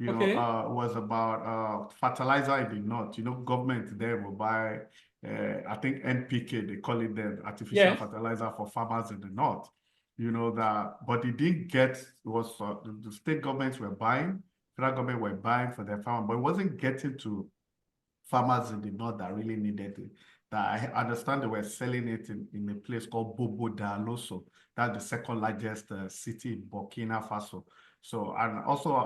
It was about fertilizer in the north. Government there will buy, I think NPK, they call it the artificial fertilizer for farmers in the north. But it didn't get, it was the state governments were buying, federal government were buying for their farmers, but it wasn't getting to farmers in the north that really needed it. That I understand they were selling it in a place called Dioulasso. That's the second largest city in Burkina Faso. So, and also,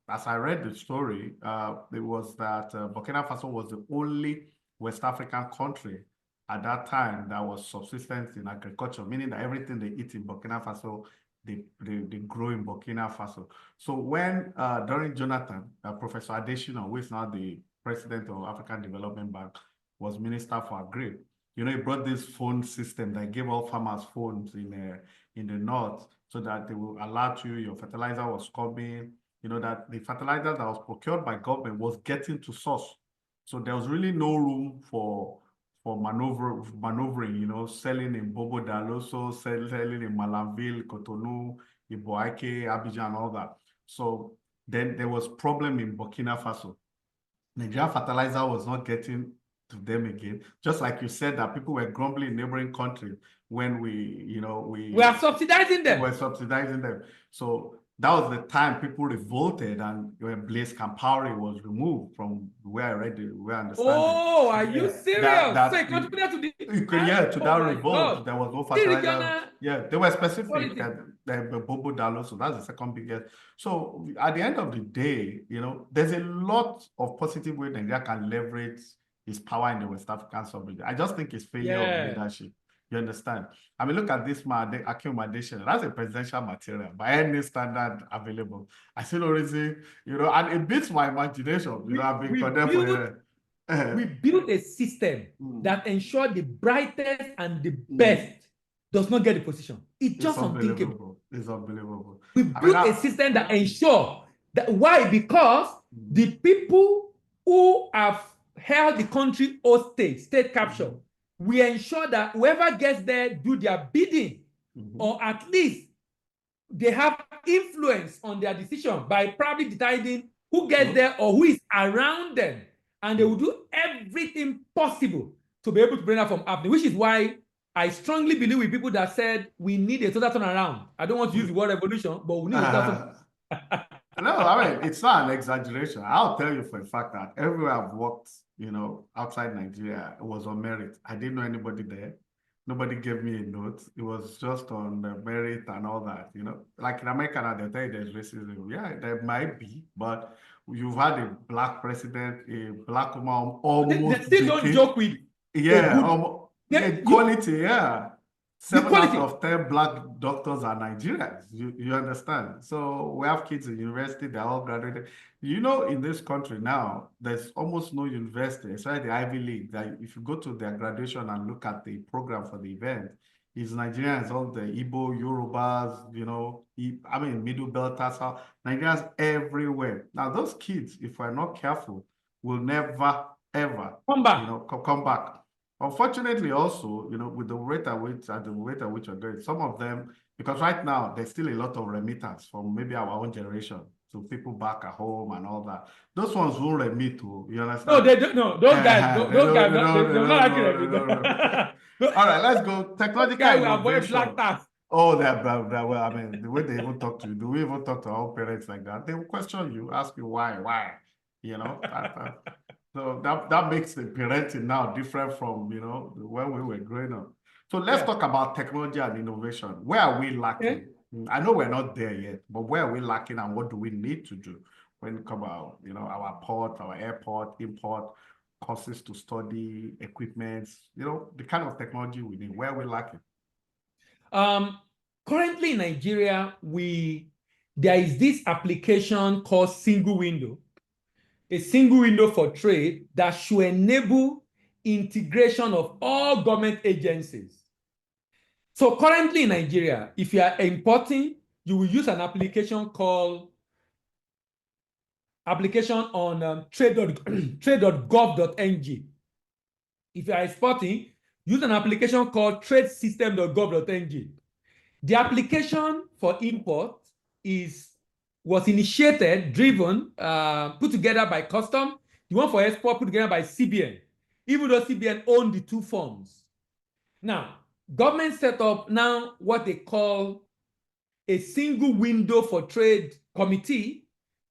as I read the story, it was that Burkina Faso was the only West African country at that time that was subsistence in agriculture, meaning that everything they eat in Burkina Faso they grow in Burkina Faso. So when during Jonathan, Professor Adesina, who is now the president of African Development Bank, was Minister for Agri, you know, he brought this phone system that gave all farmers phones in the north, so that they will alert you your fertilizer was coming, you know, that the fertilizer that was procured by government was getting to source. So there was really no room for maneuvering, you know, selling in Bobo Daloso, selling in Malanville, Cotonou, Iboake, Abidjan, and all that. So then there was problem in Burkina Faso. Nigerian fertilizer was not getting to them again. Just like you said that people were grumbling in neighboring countries when we are subsidizing them. We're subsidizing them. So that was the time people revolted, and when Blaise Compaoré was removed from where I understand. Oh, are you serious? So it contributed to to that revolt. God. There was no fertilizer. Yeah, they were specific the Bobo Dalo, so that's the second biggest. So at the end of the day, you know, there's a lot of positive way Nigeria can leverage its power in the West African sub-region. I just think it's failure of leadership. You understand? I mean, look at this man, Akim Adesina. That's a presidential material by any standard available. I see no reason, you know, and it beats my imagination. You know, I've been condemned for it. We built a system that ensured the brightest and the best does not get the position. It's just unthinkable. It's unbelievable. We built a system that ensures that. Why? Because the people who have held the country hostage, state capture, we ensure that whoever gets there do their bidding, or at least they have influence on their decision by probably deciding who gets there or who is around them. And they will do everything possible to be able to bring that from happening, which is why I strongly believe with people that said we need a total turnaround. I don't want to use the word revolution, but we need a total turnaround. No, I mean, it's not an exaggeration. I'll tell you for a fact that everywhere I've worked, you know, outside Nigeria, it was on merit. I didn't know anybody there. Nobody gave me a note. It was just on the merit and all that, you know. Like in America, they'll tell you there's racism. Yeah, there might be, but you've had a black president, a black woman, almost. They still don't joke with. Equality, yeah. 7 out of 10 black doctors are Nigerians. You understand? So we have kids in university, they're all graduated. You know, in this country now, there's almost no university, especially the Ivy League, that if you go to their graduation and look at the program for the event, it's Nigerians, all the Igbo, Yorubas, you know, I mean, Middle Belters, Nigerians everywhere. Now, those kids, if we're not careful, will never, ever come back. You know, come back. Unfortunately, also, you know, with the rate at which are going, some of them, because right now there's still a lot of remittance from maybe our own generation to people back at home and all that. Those ones won't remit to, you understand? No, they don't. No, those guys, they're not actually. All right, let's go. Technological innovation. Black tax. Oh, well, I mean, the way they even talk to you, do we even talk to our parents like that? They will question you, ask you why, you know? So that makes the parenting now different from, you know, when we were growing up. So let's talk about technology and innovation. Where are we lacking? I know we're not there yet, but where are we lacking and what do we need to do when it comes about, you know, our port, our airport, import, courses to study, equipment, you know, the kind of technology we need. Where are we lacking? Currently in Nigeria, there is this application called Single Window. A single window for trade that should enable integration of all government agencies. So currently in Nigeria, if you are importing, you will use an application called on trade.gov.ng. If you are exporting, use an application called tradesystem.gov.ng. The application for import was initiated, driven, put together by custom. The one for export put together by CBN, even though CBN owned the two forms. Now, government set up now what they call a single window for trade committee,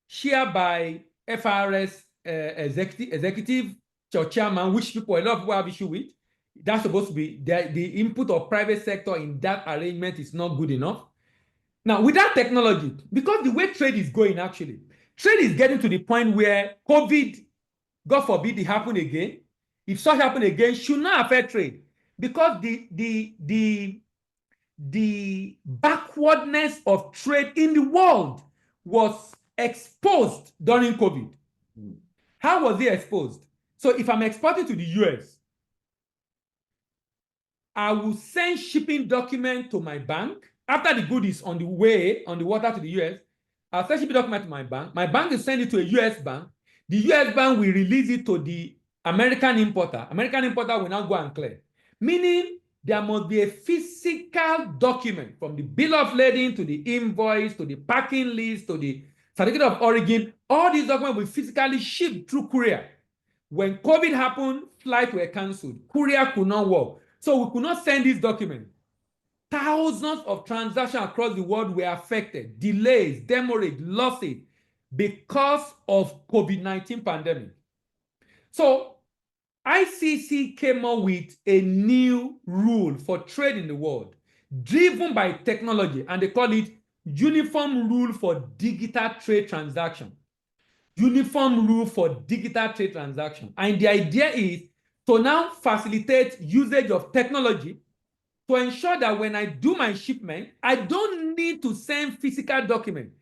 chaired by FRS executive chairman, which a lot of people have issue with. That's supposed to be the input of private sector in that arrangement is not good enough. Now, with that technology, because the way trade is going, actually, trade is getting to the point where COVID, God forbid, it happen again. If such happen again, should not affect trade, because the the backwardness of trade in the world was exposed during COVID. How was it exposed? So if I'm exporting to the US, I will send shipping document to my bank. After the good is on the way, on the water to the US, I'll send shipping document to my bank. My bank will send it to a US bank. The US bank will release it to the American importer. American importer will now go and clear. Meaning there must be a physical document from the bill of lading to the invoice to the packing list to the certificate of origin. All these documents will be physically shipped through courier. When COVID happened, flights were cancelled. Courier could not work. So we could not send this document. Thousands of transactions across the world were affected, delays, demurrage, losses because of COVID-19 pandemic. So ICC came up with a new rule for trade in the world, driven by technology, and they call it Uniform Rule for Digital Trade Transaction. Uniform Rule for Digital Trade Transaction. And the idea is to now facilitate usage of technology to ensure that when I do my shipment, I don't need to send physical documents.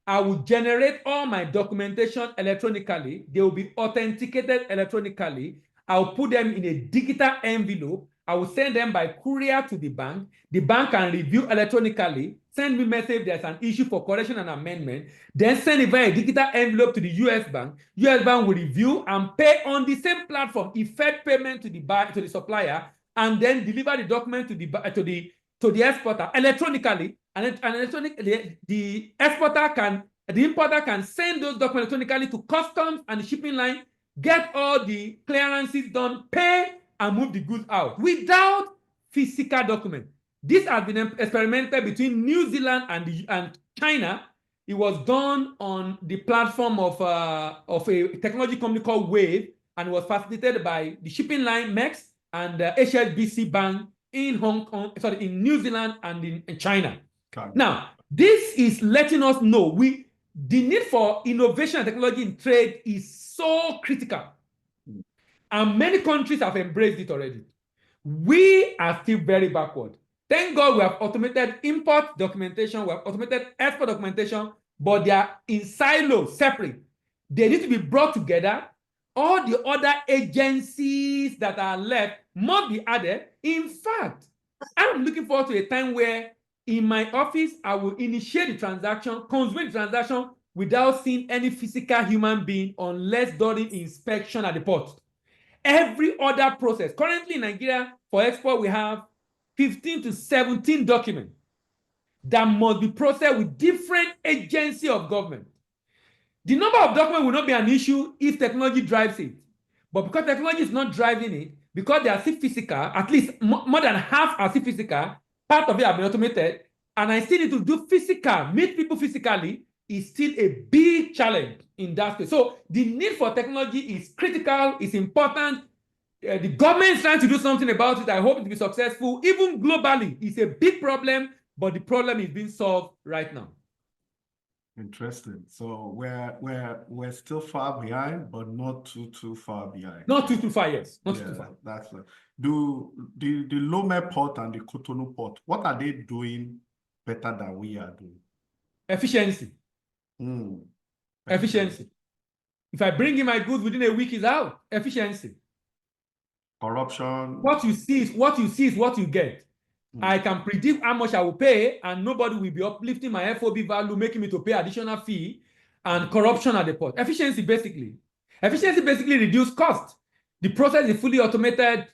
I will generate all my documentation electronically. They will be authenticated electronically. I'll put them in a digital envelope. I will send them by courier to the bank. The bank can review electronically, send me message if there's an issue for correction and amendment, then send it via a digital envelope to the US bank. US bank will review and pay on the same platform, effect payment to the supplier, and then deliver the document to the exporter electronically. And the importer can send those documents electronically to customs and the shipping line, get all the clearances done, pay, and move the goods out without physical document. This has been experimented between New Zealand and China. It was done on the platform of a technology company called Wave, and was facilitated by the shipping line MEX and HSBC Bank in in New Zealand and in China. Okay. Now, this is letting us know the need for innovation and technology in trade is so critical. And many countries have embraced it already. We are still very backward. Thank God we have automated import documentation, we have automated export documentation, but they are in silos, separate. They need to be brought together. All the other agencies that are left must be added. In fact, I'm looking forward to a time where in my office, I will initiate the transaction, consummate the transaction without seeing any physical human being unless during inspection at the port. Every other process. Currently in Nigeria, for export, we have 15 to 17 documents that must be processed with different agencies of government. The number of documents will not be an issue if technology drives it. But because technology is not driving it, because they are still physical, at least more than half are still physical, part of it have been automated, and I still need to do physical, meet people physically, is still a big challenge in that space. So the need for technology is critical, it's important. The government is trying to do something about it. I hope it will be successful. Even globally, it's a big problem, but the problem is being solved right now. Interesting. So we're still far behind, but not too far behind. Not too far, yes. Not too far. That's do the Lome port and the Cotonou port, what are they doing better than we are doing? Efficiency. Efficiency. If I bring in my goods within a week, is out. Efficiency. Corruption. What you see is what you get. I can predict how much I will pay, and nobody will be uplifting my FOB value, making me to pay additional fee, and corruption at the port. Efficiency basically reduce cost. The process is fully automated.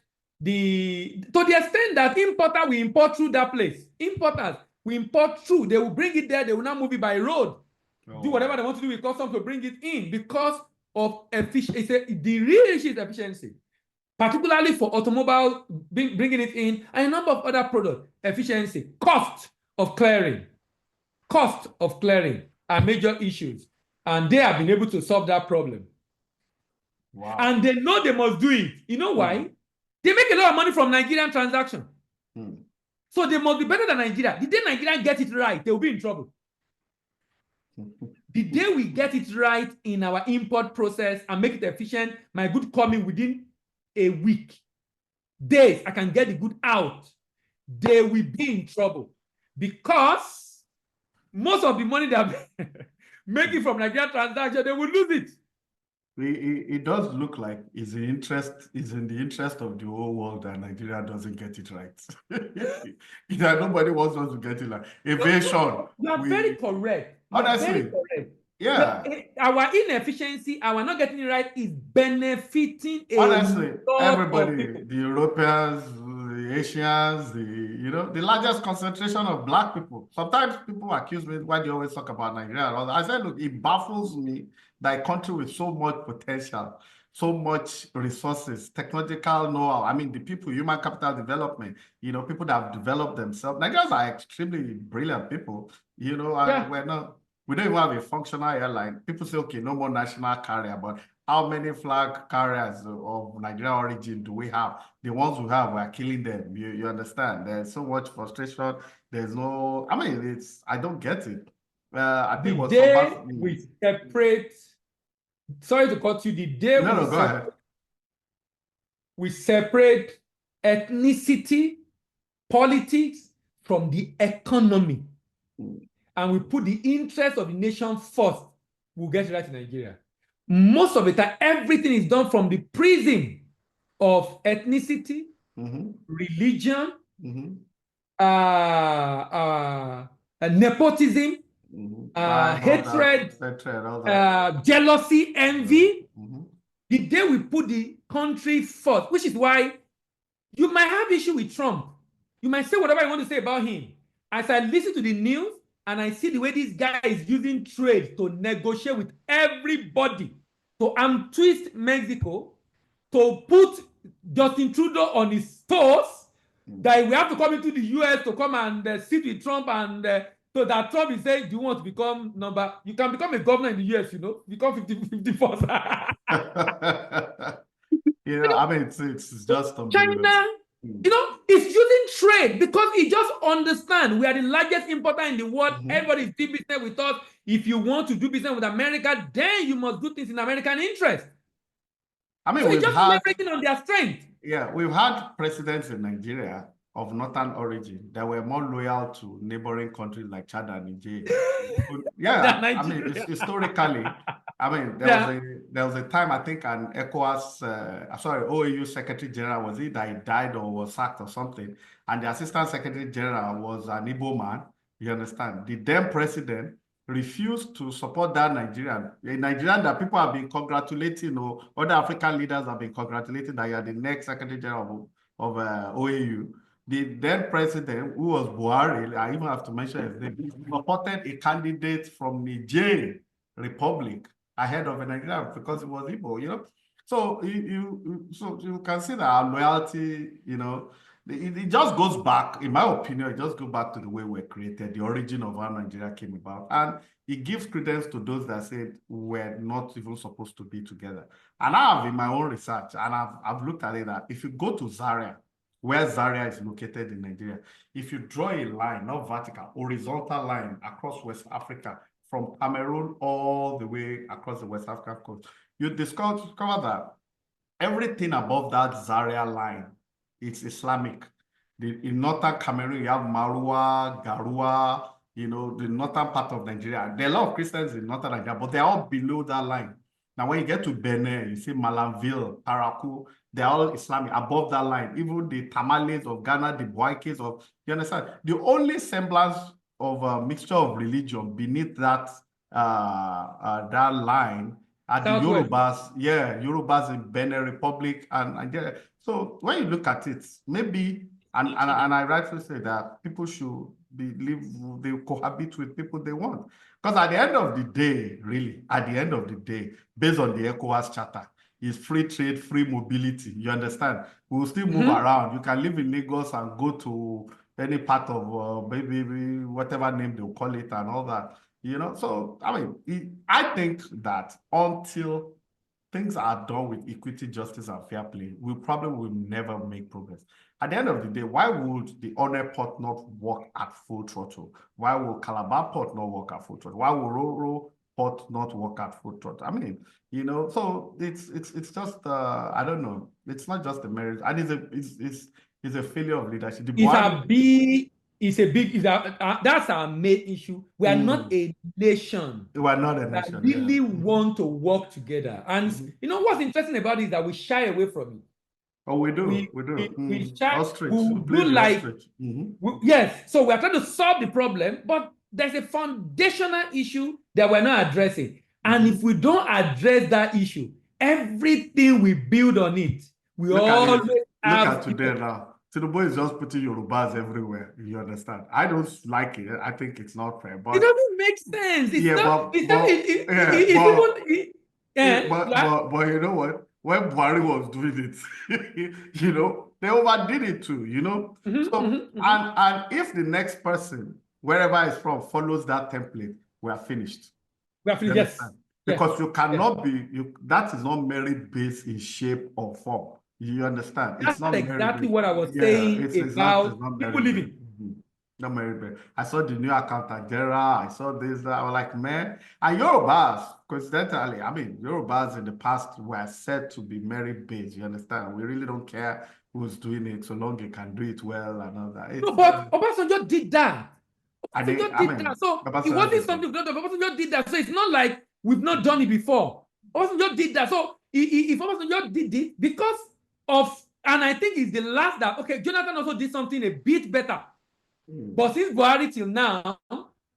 To the extent that importer will import through that place. Importers will import through. They will bring it there. They will not move it by road. Do whatever they want to do with customs to bring it in because of efficiency. The real issue is efficiency. Particularly for automobile, bringing it in, and a number of other products. Efficiency, cost of clearing are major issues. And they have been able to solve that problem. Wow. And they know they must do it. You know why? They make a lot of money from Nigerian transaction. So they must be better than Nigeria. The day Nigeria get it right, they will be in trouble. The day we get it right in our import process and make it efficient, my good coming within a week, days, I can get the good out. they will be in trouble because most of the money they are making from Nigeria transaction, they will lose it. It does look like it's in the interest of the whole world that Nigeria doesn't get it right. That nobody wants us to get it right. Evasion. You are very correct. You Honestly, are very correct. yeah. Our inefficiency, our not getting it right is benefiting Honestly, lot of everybody, people. the Europeans, the Asians, the largest concentration of Black people. Sometimes people accuse me, why do you always talk about Nigeria? I said, look, it baffles me that a country with so much potential, so much resources, technological know-how. I mean, the people, human capital development, people that have developed themselves. Nigerians are extremely brilliant people, and we don't even have a functional airline. People say, okay, no more national carrier, but how many flag carriers of Nigerian origin do we have? The ones we have, we're killing them. You understand? There's so much frustration. There's no, I mean, I don't get it. I think the day we separate, sorry to cut you, the day go ahead. We separate ethnicity, politics from the economy, and we put the interest of the nation first, we'll get it right in Nigeria. Most of the time, everything is done from the prism of ethnicity, religion, nepotism, hatred, jealousy, envy. The day we put the country first, which is why you might have issue with Trump. You might say whatever you want to say about him. As I listen to the news and I see the way this guy is using trade to negotiate with everybody, to twist Mexico, to put Justin Trudeau on his toes, that we have to come into the US to come and sit with Trump, and so that Trump is saying, do you want to become you can become a governor in the US, become 51st. I mean, it's just China, it's using trade because it just understands we are the largest importer in the world. Everybody is doing business with us. If you want to do business with America, then you must do things in American interest. I mean, so it's just leveraging on their strength. Yeah, we've had presidents in Nigeria of northern origin that were more loyal to neighboring countries like Chad and Niger. Yeah, I mean, historically, I mean, there was a time, I think, an ECOWAS, OAU Secretary General, was it that he died or was sacked or something, and the Assistant Secretary General was an Igbo man, you understand? The then president refused to support that Nigerian, a Nigerian that people have been congratulating, or other African leaders have been congratulating that you are the next Secretary General of OAU. The then president, who was Buhari, I even have to mention his name, supported a candidate from Niger Republic ahead of a Nigerian because it was Igbo, So you can see that our loyalty, it just goes back, in my opinion, it just goes back to the way we're created, the origin of how Nigeria came about. And it gives credence to those that said we're not even supposed to be together. And I have, in my own research, and I've looked at it, that if you go to Zaria, where Zaria is located in Nigeria, if you draw a line, not vertical, horizontal line across West Africa, from Cameroon all the way across the West African coast, you discover that everything above that Zaria line, it's Islamic. In northern Cameroon, you have Marua, Garua, the northern part of Nigeria. There are a lot of Christians in northern Nigeria, but they're all below that line. Now, when you get to Benin, you see Malanville, Parakou, they're all Islamic above that line. Even the Tamales of Ghana, the Boikes you understand? The only semblance of a mixture of religion beneath that that line are the Yorubas, Yorubas in Benin Republic and Nigeria. So when you look at it, maybe, and I rightly say that people should they cohabit with people they want. Because at the end of the day, really, at the end of the day, based on the ECOWAS Charter, is free trade, free mobility. You understand? We will still move around. You can live in Lagos and go to any part of maybe whatever name they'll call it and all that. So I mean, I think that until things are done with equity, justice, and fair play, we probably will never make progress. At the end of the day, why would the Onne port not work at full throttle? Why will Calabar port not work at full throttle? Why will Roro port not work at full throttle? I mean, so it's just I don't know. It's not just the merit, and It's a failure of leadership. The It's Buhari, a big, that's our main issue. We are not a nation we are not a that nation, really want to work together. And you know what's interesting about it is that we shy away from it. Oh, we do. We shy, we Ostrich. will We play do the like, ostrich. yes. So we are trying to solve the problem, but there's a foundational issue that we're not addressing. And if we don't address that issue, everything we build on it, we Look at always this. Look at have today now. Tinubu is just putting Yorubas everywhere. You understand? I don't like it. I think it's not fair. It But doesn't make sense. It's yeah, not. It's not. yeah, It's even. but you know what? When Buhari was doing it, they overdid it too. So and if the next person, wherever it's from, follows that template, we are finished. We are finished. Yes. Because you cannot that is not merit-based in shape or form. You understand? That's not exactly what I was saying about people living. Not merit-based. I saw the new accountant general. I saw this. I was like, man. And Yorubas, coincidentally, I mean, Yorubas in the past were said to be merit-based. You understand? We really don't care who's doing it, so long you can do it well and all that. No, but Obasanjo did that. Obasanjo did that. So it wasn't something that Obasanjo did that. So it's not like we've not done it before. Obasanjo did that. So if Obasanjo did it because of, and I think it's the last that, okay, Jonathan also did something a bit better. But since Buhari till now,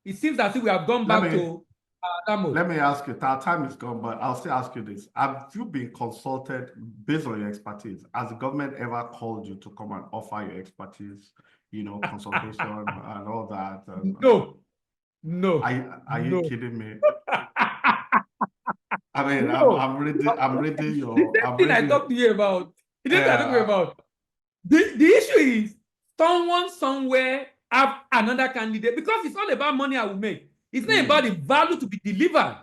it seems as if we have gone back to that mode. Let me ask you, our time is gone, but I'll still ask you this. Have you been consulted based on your expertise? Has the government ever called you to come and offer your expertise, consultation and all that? No. Are you kidding me? I mean, no. I'm reading your... The same thing I talked to you about. The issue is someone somewhere have another candidate, because it's all about money I will make. It's not about the value to be delivered.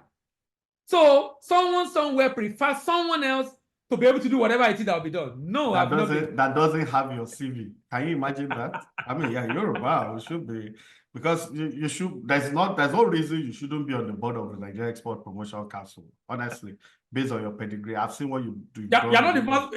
So someone somewhere prefers someone else to be able to do whatever it is that will be done. No, that doesn't have your CV. Can you imagine that? I mean, yeah, Yoruba, it should be, because you should. There's no reason you shouldn't be on the board of the Nigeria Export Promotion Council. Honestly, based on your pedigree, I've seen what you do. You're not the first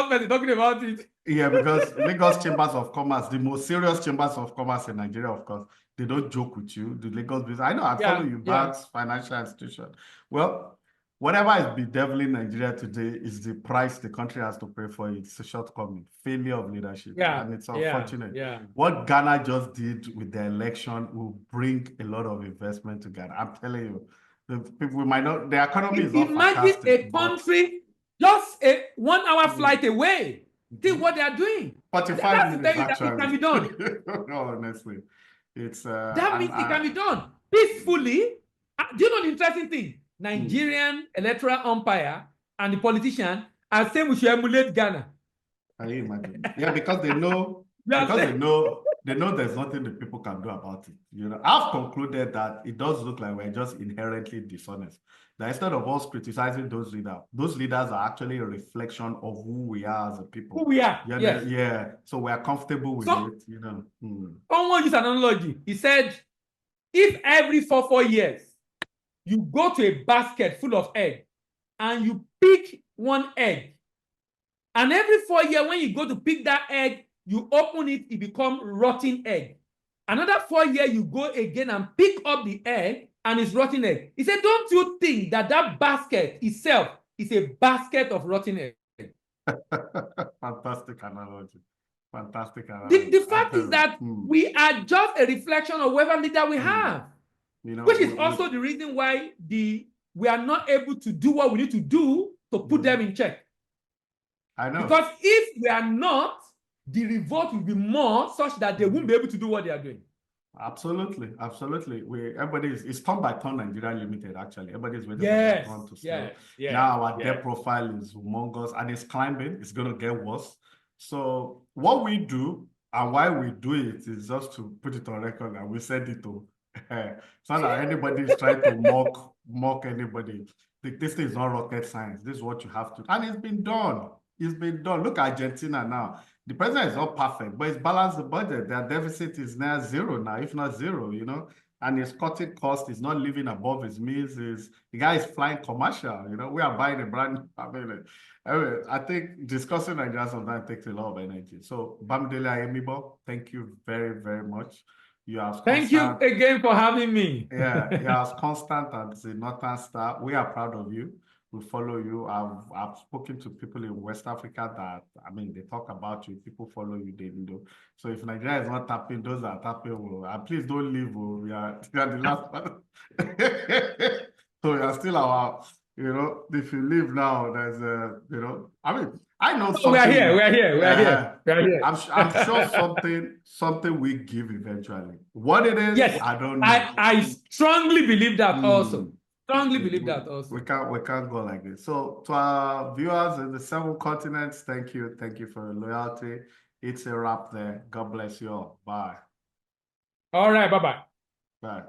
person talking about it. Yeah, because Lagos Chambers of Commerce, the most serious chambers of commerce in Nigeria, of course, they don't joke with you. The Lagos business, I know, I follow you, banks, financial institutions. Well, whatever is bedeviling Nigeria today is the price the country has to pay for it. It's a shortcoming, failure of leadership, and it's unfortunate. What Ghana just did with the election will bring a lot of investment to Ghana. I'm telling you, the people might not. The economy is not fantastic. Imagine a country just a 1 hour flight away. See what they are doing. 45 minutes actually. It can be done. Honestly, it's that means it can be done peacefully. Do you know the interesting thing? Nigerian electoral umpire and the politician are saying we should emulate Ghana. Can you imagine? Yeah, because they know they know there's nothing the people can do about it. I've concluded that it does look like we're just inherently dishonest. That instead of us criticizing those leaders are actually a reflection of who we are as a people. Who we are. Yeah. So we are comfortable with it. Someone used an analogy. He said, if every 4 years you go to a basket full of eggs and you pick one egg, and every 4 years when you go to pick that egg, you open it, it becomes rotten egg. Another 4 years you go again and pick up the egg and it's rotten egg. He said, don't you think that basket itself is a basket of rotten egg? Fantastic analogy. The fact is that we are just a reflection of whatever leader we have. Which is also the reason why we are not able to do what we need to do to put them in check. I know. Because if we are not, the revolt will be more such that they won't be able to do what they are doing. Absolutely. It's turn by turn Nigeria Limited, actually. Everybody's waiting for their turn to slow. Now our debt profile is humongous and it's climbing. It's going to get worse. So what we do and why we do it is just to put it on record, and we said it to it's not that anybody is trying to mock anybody. This thing is not rocket science. This is what you have to, and it's been done. Look at Argentina now. The president is not perfect, but it's balanced the budget. Their deficit is now zero now, if not zero. and he's cutting costs. He's not living above his means. The guy is flying commercial. You know, we are buying a brand. Anyway, I think discussing Nigeria sometimes takes a lot of energy. So, Bamidele Ayemibo, thank you very, very much. You are Thank you again for having me. Yeah, you're as constant as a Northern Star. We are proud of you. We follow you. I've spoken to people in West Africa that, I mean, they talk about you. People follow you, they know. So if Nigeria is not tapping, those are tapping. And please don't leave. We are the last one. So you are still our, you know, if you leave now, there's a, you know, I mean, I know something. We're here. I'm sure something we give eventually. What it is, yes, I don't know. I strongly believe that also. Strongly believe that also. We can't go like this. So to our viewers in the 7 continents, thank you for your loyalty. It's a wrap there. God bless you all. Bye. All right, bye-bye. Bye.